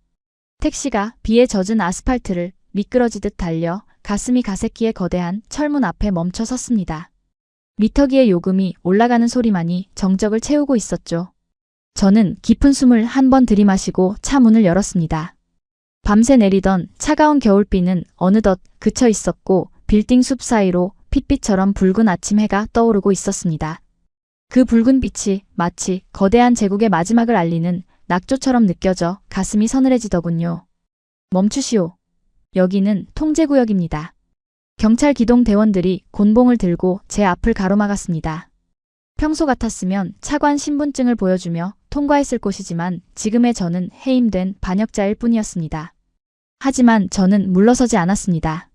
Speaker 2: 택시가 비에 젖은 아스팔트를 미끄러지듯 달려 가슴이 가세키의 거대한 철문 앞에 멈춰 섰습니다. 미터기의 요금이 올라가는 소리만이 정적을 채우고 있었죠. 저는 깊은 숨을 한 번 들이마시고 차 문을 열었습니다. 밤새 내리던 차가운 겨울비는 어느덧 그쳐 있었고 빌딩 숲 사이로 핏빛처럼 붉은 아침 해가 떠오르고 있었습니다. 그 붉은 빛이 마치 거대한 제국의 마지막을 알리는 낙조처럼 느껴져 가슴이 서늘해지더군요. 멈추시오. 여기는 통제구역입니다. 경찰 기동 대원들이 곤봉을 들고 제 앞을 가로막았습니다. 평소 같았으면 차관 신분증을 보여주며 통과했을 곳이지만 지금의 저는 해임된 반역자일 뿐이었습니다. 하지만 저는 물러서지 않았습니다.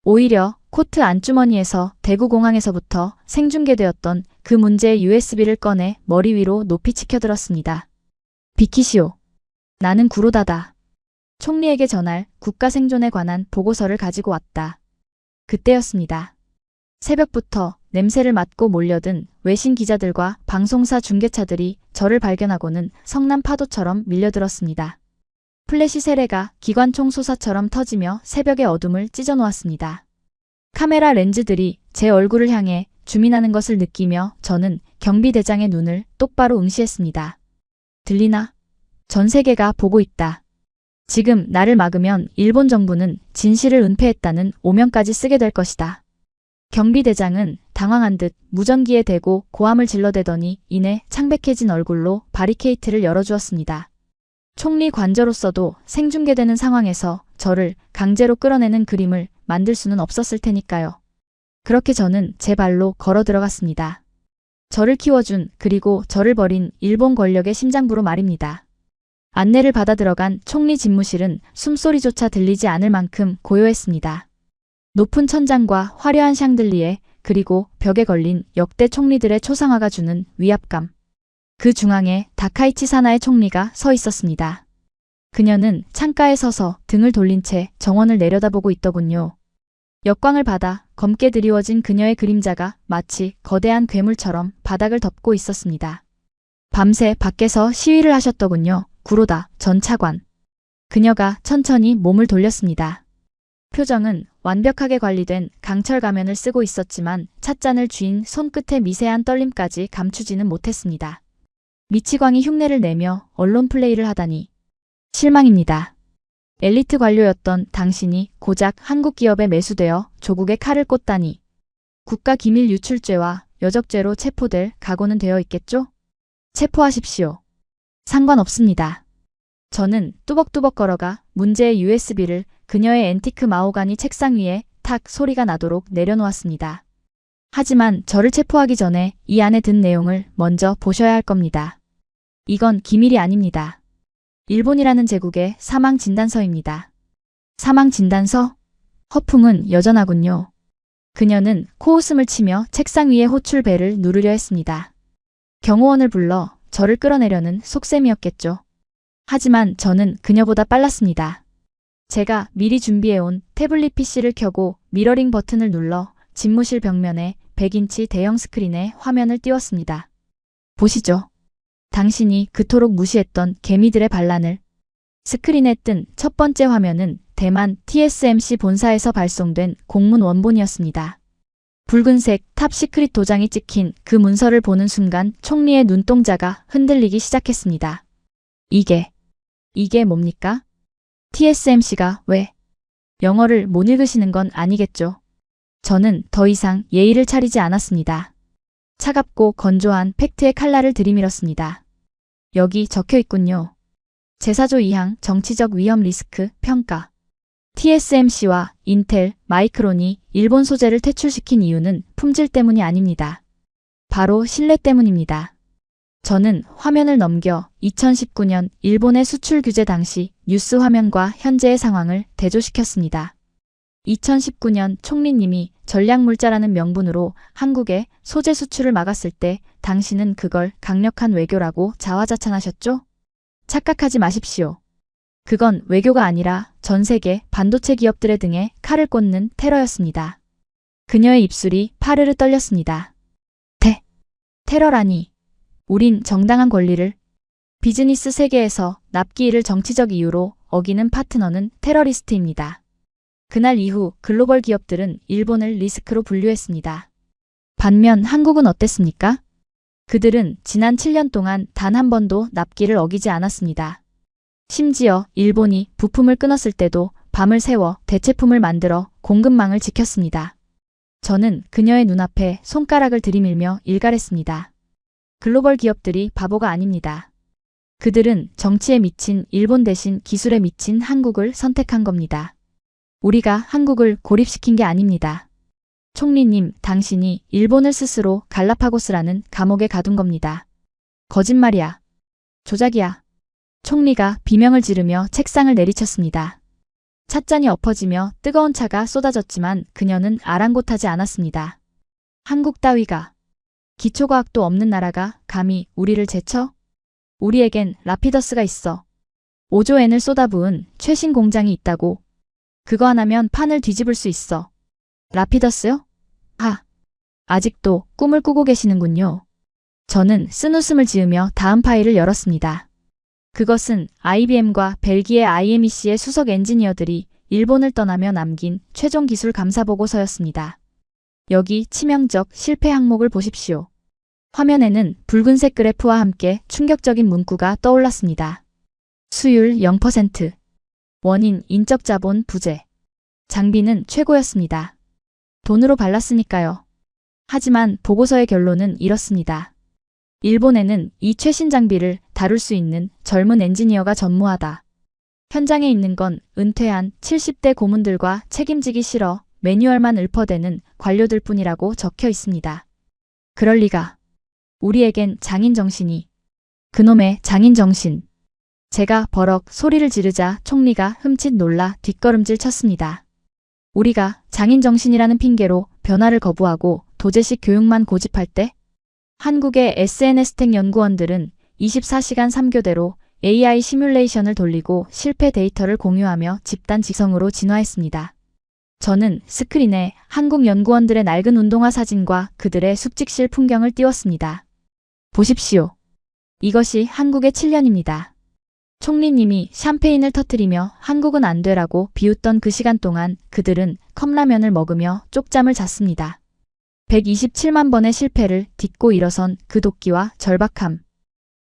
Speaker 2: 오히려 코트 안주머니에서 대구공항에서부터 생중계되었던 그 문제의 USB를 꺼내 머리 위로 높이 치켜들었습니다. 비키시오. 나는 구로다다. 총리에게 전할 국가 생존에 관한 보고서를 가지고 왔다. 그때였습니다. 새벽부터 냄새를 맡고 몰려든 외신 기자들과 방송사 중계차들이 저를 발견하고는 성남 파도처럼 밀려들었습니다. 플래시 세례가 기관총 솟아처럼 터지며 새벽의 어둠을 찢어놓았습니다. 카메라 렌즈들이 제 얼굴을 향해 주민하는 것을 느끼며 저는 경비대장의 눈을 똑바로 응시했습니다. 들리나? 전 세계가 보고 있다. 지금 나를 막으면 일본 정부는 진실을 은폐했다는 오명까지 쓰게 될 것이다. 경비대장은 당황한 듯 무전기에 대고 고함을 질러대더니 이내 창백해진 얼굴로 바리케이트를 열어주었습니다. 총리 관저로서도 생중계되는 상황에서 저를 강제로 끌어내는 그림을 만들 수는 없었을 테니까요. 그렇게 저는 제 발로 걸어 들어갔습니다. 저를 키워준 그리고 저를 버린 일본 권력의 심장부로 말입니다. 안내를 받아 들어간 총리 집무실은 숨소리조차 들리지 않을 만큼 고요했습니다. 높은 천장과 화려한 샹들리에 그리고 벽에 걸린 역대 총리들의 초상화가 주는 위압감. 그 중앙에 다카이치 사나의 총리가 서 있었습니다. 그녀는 창가에 서서 등을 돌린 채 정원을 내려다보고 있더군요. 역광을 받아 검게 드리워진 그녀의 그림자가 마치 거대한 괴물처럼 바닥을 덮고 있었습니다. 밤새 밖에서 시위를 하셨더군요. 구로다 전 차관. 그녀가 천천히 몸을 돌렸습니다. 표정은 완벽하게 관리된 강철 가면을 쓰고 있었지만 찻잔을 쥔 손끝의 미세한 떨림까지 감추지는 못했습니다. 미치광이 흉내를 내며 언론 플레이를 하다니 실망입니다. 엘리트 관료였던 당신이 고작 한국 기업에 매수되어 조국의 칼을 꽂다니 국가기밀 유출죄와 여적죄로 체포될 각오는 되어 있겠죠? 체포하십시오. 상관없습니다. 저는 뚜벅뚜벅 걸어가 문제의 USB를 그녀의 앤티크 마호가니 책상 위에 탁 소리가 나도록 내려놓았습니다. 하지만 저를 체포하기 전에 이 안에 든 내용을 먼저 보셔야 할 겁니다. 이건 기밀이 아닙니다. 일본이라는 제국의 사망진단서입니다. 사망진단서? 허풍은 여전하군요. 그녀는 코웃음을 치며 책상 위의 호출벨을 누르려 했습니다. 경호원을 불러 저를 끌어내려는 속셈이었겠죠. 하지만 저는 그녀보다 빨랐습니다. 제가 미리 준비해온 태블릿 PC를 켜고 미러링 버튼을 눌러 집무실 벽면에 100인치 대형 스크린에 화면을 띄웠습니다. 보시죠. 당신이 그토록 무시했던 개미들의 반란을. 스크린에 뜬 첫 번째 화면은 대만 TSMC 본사에서 발송된 공문 원본이었습니다. 붉은색 탑시크릿 도장이 찍힌 그 문서를 보는 순간 총리의 눈동자가 흔들리기 시작했습니다. 이게 뭡니까? TSMC가 왜? 영어를 못 읽으시는 건 아니겠죠? 저는 더 이상 예의를 차리지 않았습니다. 차갑고 건조한 팩트의 칼날을 들이밀었습니다. 여기 적혀 있군요. 제4조 2항 정치적 위험 리스크 평가. TSMC와 인텔, 마이크론이 일본 소재를 퇴출시킨 이유는 품질 때문이 아닙니다. 바로 신뢰 때문입니다. 저는 화면을 넘겨 2019년 일본의 수출 규제 당시 뉴스 화면과 현재의 상황을 대조시켰습니다. 2019년 총리님이 전략물자라는 명분으로 한국의 소재 수출을 막았을 때 당신은 그걸 강력한 외교라고 자화자찬하셨죠? 착각하지 마십시오. 그건 외교가 아니라 전 세계 반도체 기업들의 등에 칼을 꽂는 테러였습니다. 그녀의 입술이 파르르 떨렸습니다. 테러라니. 우린 정당한 권리를. 비즈니스 세계에서 납기일을 정치적 이유로 어기는 파트너는 테러리스트입니다. 그날 이후 글로벌 기업들은 일본을 리스크로 분류했습니다. 반면 한국은 어땠습니까? 그들은 지난 7년 동안 단 한 번도 납기를 어기지 않았습니다. 심지어 일본이 부품을 끊었을 때도 밤을 새워 대체품을 만들어 공급망을 지켰습니다. 저는 그녀의 눈앞에 손가락을 들이밀며 일갈했습니다. 글로벌 기업들이 바보가 아닙니다. 그들은 정치에 미친 일본 대신 기술에 미친 한국을 선택한 겁니다. 우리가 한국을 고립시킨 게 아닙니다. 총리님, 당신이 일본을 스스로 갈라파고스라는 감옥에 가둔 겁니다. 거짓말이야. 조작이야. 총리가 비명을 지르며 책상을 내리쳤습니다. 찻잔이 엎어지며 뜨거운 차가 쏟아졌지만 그녀는 아랑곳하지 않았습니다. 한국 따위가, 기초과학도 없는 나라가 감히 우리를 제쳐? 우리에겐 라피더스가 있어. 5조 엔을 쏟아부은 최신 공장이 있다고. 그거 하나면 판을 뒤집을 수 있어. 라피더스요? 아직도 꿈을 꾸고 계시는군요. 저는 쓴웃음을 지으며 다음 파일을 열었습니다. 그것은 IBM과 벨기에 IMEC의 수석 엔지니어들이 일본을 떠나며 남긴 최종 기술 감사 보고서였습니다. 여기 치명적 실패 항목을 보십시오. 화면에는 붉은색 그래프와 함께 충격적인 문구가 떠올랐습니다. 수율 0%. 원인 인적 자본 부재. 장비는 최고였습니다. 돈으로 발랐으니까요. 하지만 보고서의 결론은 이렇습니다. 일본에는 이 최신 장비를 다룰 수 있는 젊은 엔지니어가 전무하다. 현장에 있는 건 은퇴한 70대 고문들과 책임지기 싫어 매뉴얼만 읊어대는 관료들 뿐이라고 적혀 있습니다. 그럴 리가. 우리에겐 장인정신이. 그놈의 장인정신. 제가 버럭 소리를 지르자 총리가 흠칫 놀라 뒷걸음질 쳤습니다. 우리가 장인정신이라는 핑계로 변화를 거부하고 도제식 교육만 고집할 때? 한국의 SNS텍 연구원들은 24시간 3교대로 AI 시뮬레이션을 돌리고 실패 데이터를 공유하며 집단 지성으로 진화했습니다. 저는 스크린에 한국 연구원들의 낡은 운동화 사진과 그들의 숙직실 풍경을 띄웠습니다. 보십시오. 이것이 한국의 7년입니다. 총리님이 샴페인을 터뜨리며 한국은 안 되라고 비웃던 그 시간 동안 그들은 컵라면을 먹으며 쪽잠을 잤습니다. 127만 번의 실패를 딛고 일어선 그 도끼와 절박함.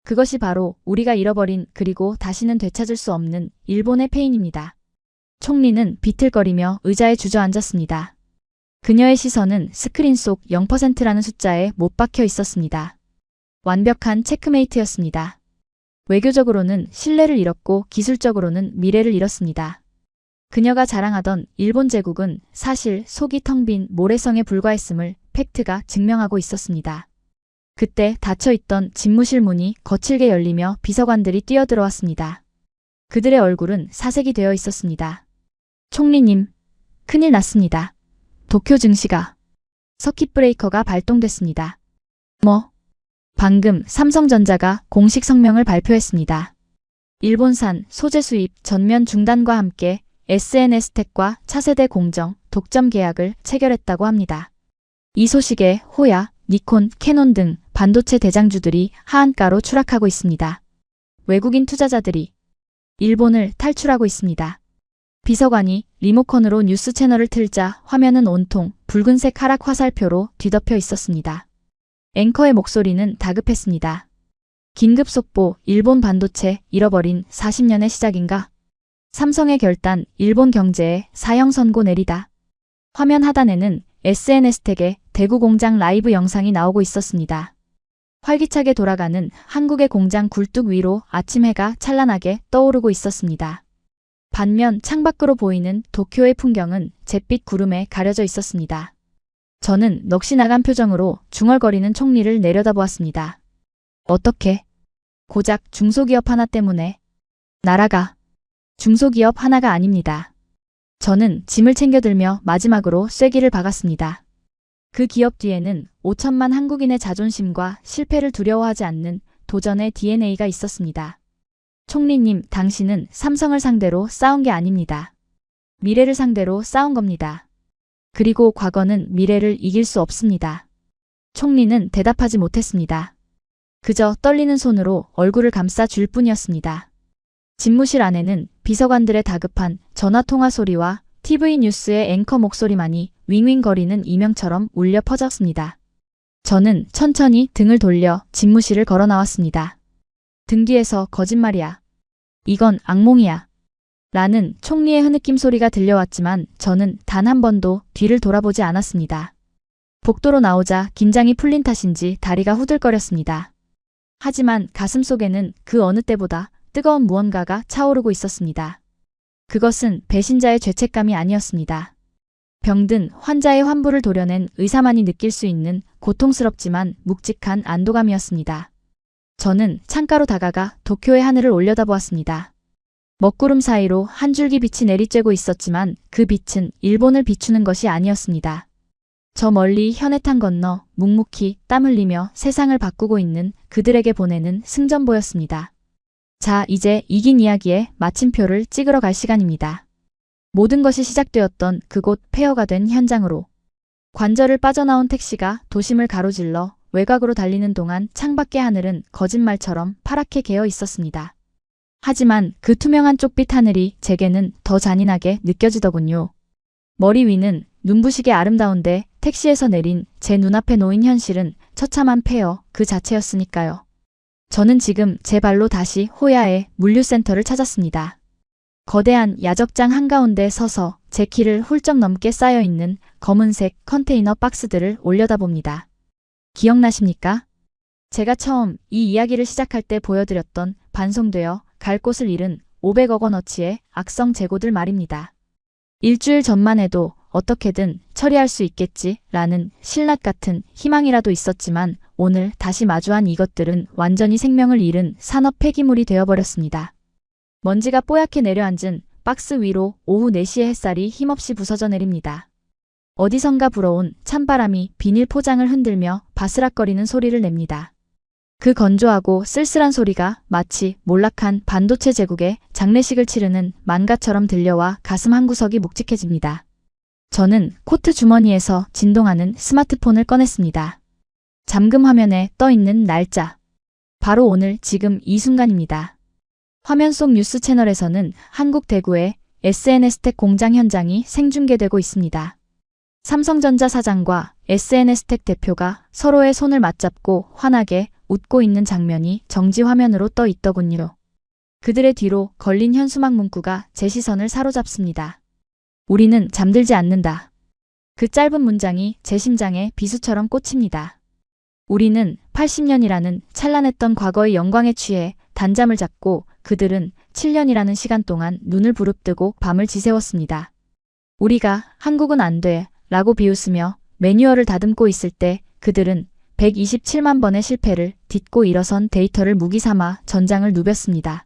Speaker 2: 그것이 바로 우리가 잃어버린 그리고 다시는 되찾을 수 없는 일본의 패인입니다. 총리는 비틀거리며 의자에 주저앉았습니다. 그녀의 시선은 스크린 속 0%라는 숫자에 못 박혀 있었습니다. 완벽한 체크메이트였습니다. 외교적으로는 신뢰를 잃었고 기술적으로는 미래를 잃었습니다. 그녀가 자랑하던 일본 제국은 사실 속이 텅 빈 모래성에 불과했음을 팩트가 증명하고 있었습니다. 그때 닫혀있던 집무실 문이 거칠게 열리며 비서관들이 뛰어들어왔습니다. 그들의 얼굴은 사색이 되어 있었습니다. 총리님, 큰일 났습니다. 도쿄 증시가 서킷 브레이커가 발동됐습니다. 방금 삼성전자가 공식 성명을 발표했습니다. 일본산 소재 수입 전면 중단과 함께 SNS텍과 차세대 공정, 독점 계약을 체결했다고 합니다. 이 소식에 호야, 니콘, 캐논 등 반도체 대장주들이 하한가로 추락하고 있습니다. 외국인 투자자들이 일본을 탈출하고 있습니다. 비서관이 리모컨으로 뉴스 채널을 틀자 화면은 온통 붉은색 하락 화살표로 뒤덮여 있었습니다. 앵커의 목소리는 다급했습니다. 긴급 속보, 일본 반도체 잃어버린 40년의 시작인가? 삼성의 결단, 일본 경제에 사형 선고 내리다. 화면 하단에는 SNS텍의 대구 공장 라이브 영상이 나오고 있었습니다. 활기차게 돌아가는 한국의 공장 굴뚝 위로 아침 해가 찬란하게 떠오르고 있었습니다. 반면 창밖으로 보이는 도쿄의 풍경은 잿빛 구름에 가려져 있었습니다. 저는 넋이 나간 표정으로 중얼거리는 총리를 내려다보았습니다. 어떻게? 고작 중소기업 하나 때문에? 나라가 중소기업 하나가 아닙니다. 저는 짐을 챙겨들며 마지막으로 쐐기를 박았습니다. 그 기업 뒤에는 5천만 한국인의 자존심과 실패를 두려워하지 않는 도전의 DNA가 있었습니다. 총리님, 당신은 삼성을 상대로 싸운 게 아닙니다. 미래를 상대로 싸운 겁니다. 그리고 과거는 미래를 이길 수 없습니다. 총리는 대답하지 못했습니다. 그저 떨리는 손으로 얼굴을 감싸 줄 뿐이었습니다. 집무실 안에는 비서관들의 다급한 전화통화 소리와 TV 뉴스의 앵커 목소리만이 윙윙거리는 이명처럼 울려 퍼졌습니다. 저는 천천히 등을 돌려 집무실을 걸어 나왔습니다. 등 뒤에서 거짓말이야. 이건 악몽이야. 라는 총리의 흐느낌 소리가 들려왔지만 저는 단 한 번도 뒤를 돌아보지 않았습니다. 복도로 나오자 긴장이 풀린 탓인지 다리가 후들거렸습니다. 하지만 가슴 속에는 그 어느 때보다 뜨거운 무언가가 차오르고 있었습니다. 그것은 배신자의 죄책감이 아니었습니다. 병든 환자의 환부를 도려낸 의사만이 느낄 수 있는 고통스럽지만 묵직한 안도감이었습니다. 저는 창가로 다가가 도쿄의 하늘을 올려다보았습니다. 먹구름 사이로 한 줄기 빛이 내리쬐고 있었지만 그 빛은 일본을 비추는 것이 아니었습니다. 저 멀리 현해탄 건너 묵묵히 땀 흘리며 세상을 바꾸고 있는 그들에게 보내는 승전보였습니다. 자, 이제 이긴 이야기에 마침표를 찍으러 갈 시간입니다. 모든 것이 시작되었던 그곳 폐허가 된 현장으로. 관절을 빠져나온 택시가 도심을 가로질러 외곽으로 달리는 동안 창밖의 하늘은 거짓말처럼 파랗게 개어 있었습니다. 하지만 그 투명한 쪽빛 하늘이 제게는 더 잔인하게 느껴지더군요. 머리 위는 눈부시게 아름다운데 택시에서 내린 제 눈앞에 놓인 현실은 처참한 폐허 그 자체였으니까요. 저는 지금 제 발로 다시 호야의 물류센터를 찾았습니다. 거대한 야적장 한가운데 서서 제 키를 훌쩍 넘게 쌓여있는 검은색 컨테이너 박스들을 올려다봅니다. 기억나십니까? 제가 처음 이 이야기를 시작할 때 보여드렸던 반송되어 갈 곳을 잃은 500억 원어치의 악성 재고들 말입니다. 일주일 전만 해도 어떻게든 처리할 수 있겠지 라는 신락 같은 희망이라도 있었지만 오늘 다시 마주한 이것들은 완전히 생명을 잃은 산업 폐기물이 되어버렸습니다. 먼지가 뽀얗게 내려앉은 박스 위로 오후 4시의 햇살이 힘없이 부서져 내립니다. 어디선가 불어온 찬바람이 비닐 포장을 흔들며 바스락거리는 소리를 냅니다. 그 건조하고 쓸쓸한 소리가 마치 몰락한 반도체 제국의 장례식을 치르는 만가처럼 들려와 가슴 한구석이 묵직해집니다. 저는 코트 주머니에서 진동하는 스마트폰을 꺼냈습니다. 잠금 화면에 떠있는 날짜. 바로 오늘 지금 이 순간입니다. 화면 속 뉴스 채널에서는 한국 대구의 SNS텍 공장 현장이 생중계되고 있습니다. 삼성전자 사장과 SNS텍 대표가 서로의 손을 맞잡고 환하게 웃고 있는 장면이 정지 화면으로 떠 있더군요. 그들의 뒤로 걸린 현수막 문구가 제 시선을 사로잡습니다. 우리는 잠들지 않는다. 그 짧은 문장이 제 심장에 비수처럼 꽂힙니다. 우리는 80년이라는 찬란했던 과거의 영광에 취해 단잠을 잤고 그들은 7년이라는 시간 동안 눈을 부릅뜨고 밤을 지새웠습니다. 우리가 한국은 안 돼 라고 비웃으며 매뉴얼을 다듬고 있을 때 그들은 127만 번의 실패를 딛고 일어선 데이터를 무기 삼아 전장을 누볐습니다.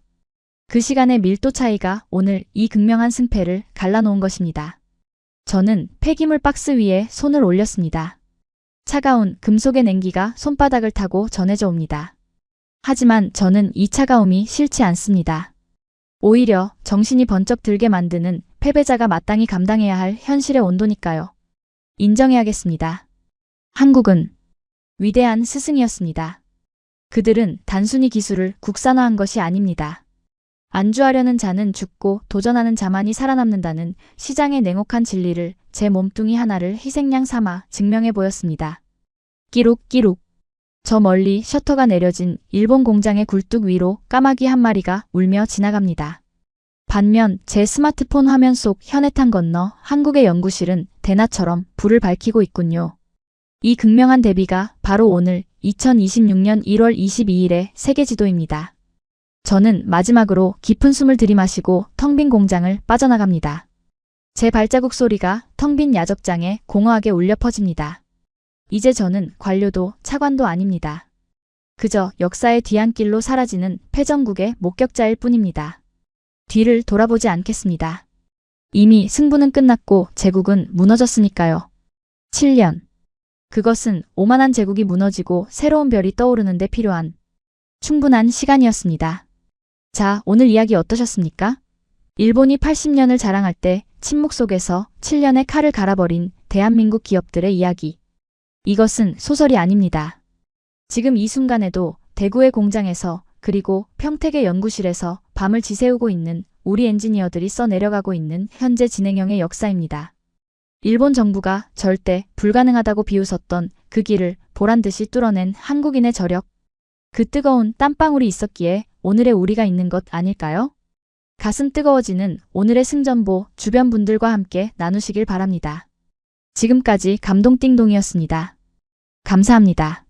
Speaker 2: 그 시간의 밀도 차이가 오늘 이 극명한 승패를 갈라놓은 것입니다. 저는 폐기물 박스 위에 손을 올렸습니다. 차가운 금속의 냉기가 손바닥을 타고 전해져 옵니다. 하지만 저는 이 차가움이 싫지 않습니다. 오히려 정신이 번쩍 들게 만드는 패배자가 마땅히 감당해야 할 현실의 온도니까요. 인정해야겠습니다. 한국은 위대한 스승이었습니다. 그들은 단순히 기술을 국산화한 것이 아닙니다. 안주하려는 자는 죽고 도전하는 자만이 살아남는다는 시장의 냉혹한 진리를 제 몸뚱이 하나를 희생양 삼아 증명해 보였습니다. 끼룩끼룩. 저 멀리 셔터가 내려진 일본 공장의 굴뚝 위로 까마귀 한 마리가 울며 지나갑니다. 반면 제 스마트폰 화면 속 현해탄 건너 한국의 연구실은 대낮처럼 불을 밝히고 있군요. 이 극명한 대비가 바로 오늘 2026년 1월 22일의 세계 지도입니다. 저는 마지막으로 깊은 숨을 들이마시고 텅 빈 공장을 빠져나갑니다. 제 발자국 소리가 텅 빈 야적장에 공허하게 울려 퍼집니다. 이제 저는 관료도 차관도 아닙니다. 그저 역사의 뒤안길로 사라지는 패전국의 목격자일 뿐입니다. 뒤를 돌아보지 않겠습니다. 이미 승부는 끝났고 제국은 무너졌으니까요. 7년. 그것은 오만한 제국이 무너지고 새로운 별이 떠오르는 데 필요한 충분한 시간이었습니다. 자, 오늘 이야기 어떠셨습니까? 일본이 80년을 자랑할 때 침묵 속에서 7년의 칼을 갈아버린 대한민국 기업들의 이야기. 이것은 소설이 아닙니다. 지금 이 순간에도 대구의 공장에서 그리고 평택의 연구실에서 밤을 지새우고 있는 우리 엔지니어들이 써내려가고 있는 현재 진행형의 역사입니다. 일본 정부가 절대 불가능하다고 비웃었던 그 길을 보란듯이 뚫어낸 한국인의 저력. 그 뜨거운 땀방울이 있었기에 오늘의 우리가 있는 것 아닐까요? 가슴 뜨거워지는 오늘의 승전보 주변 분들과 함께 나누시길 바랍니다. 지금까지 감동띵동이었습니다. 감사합니다.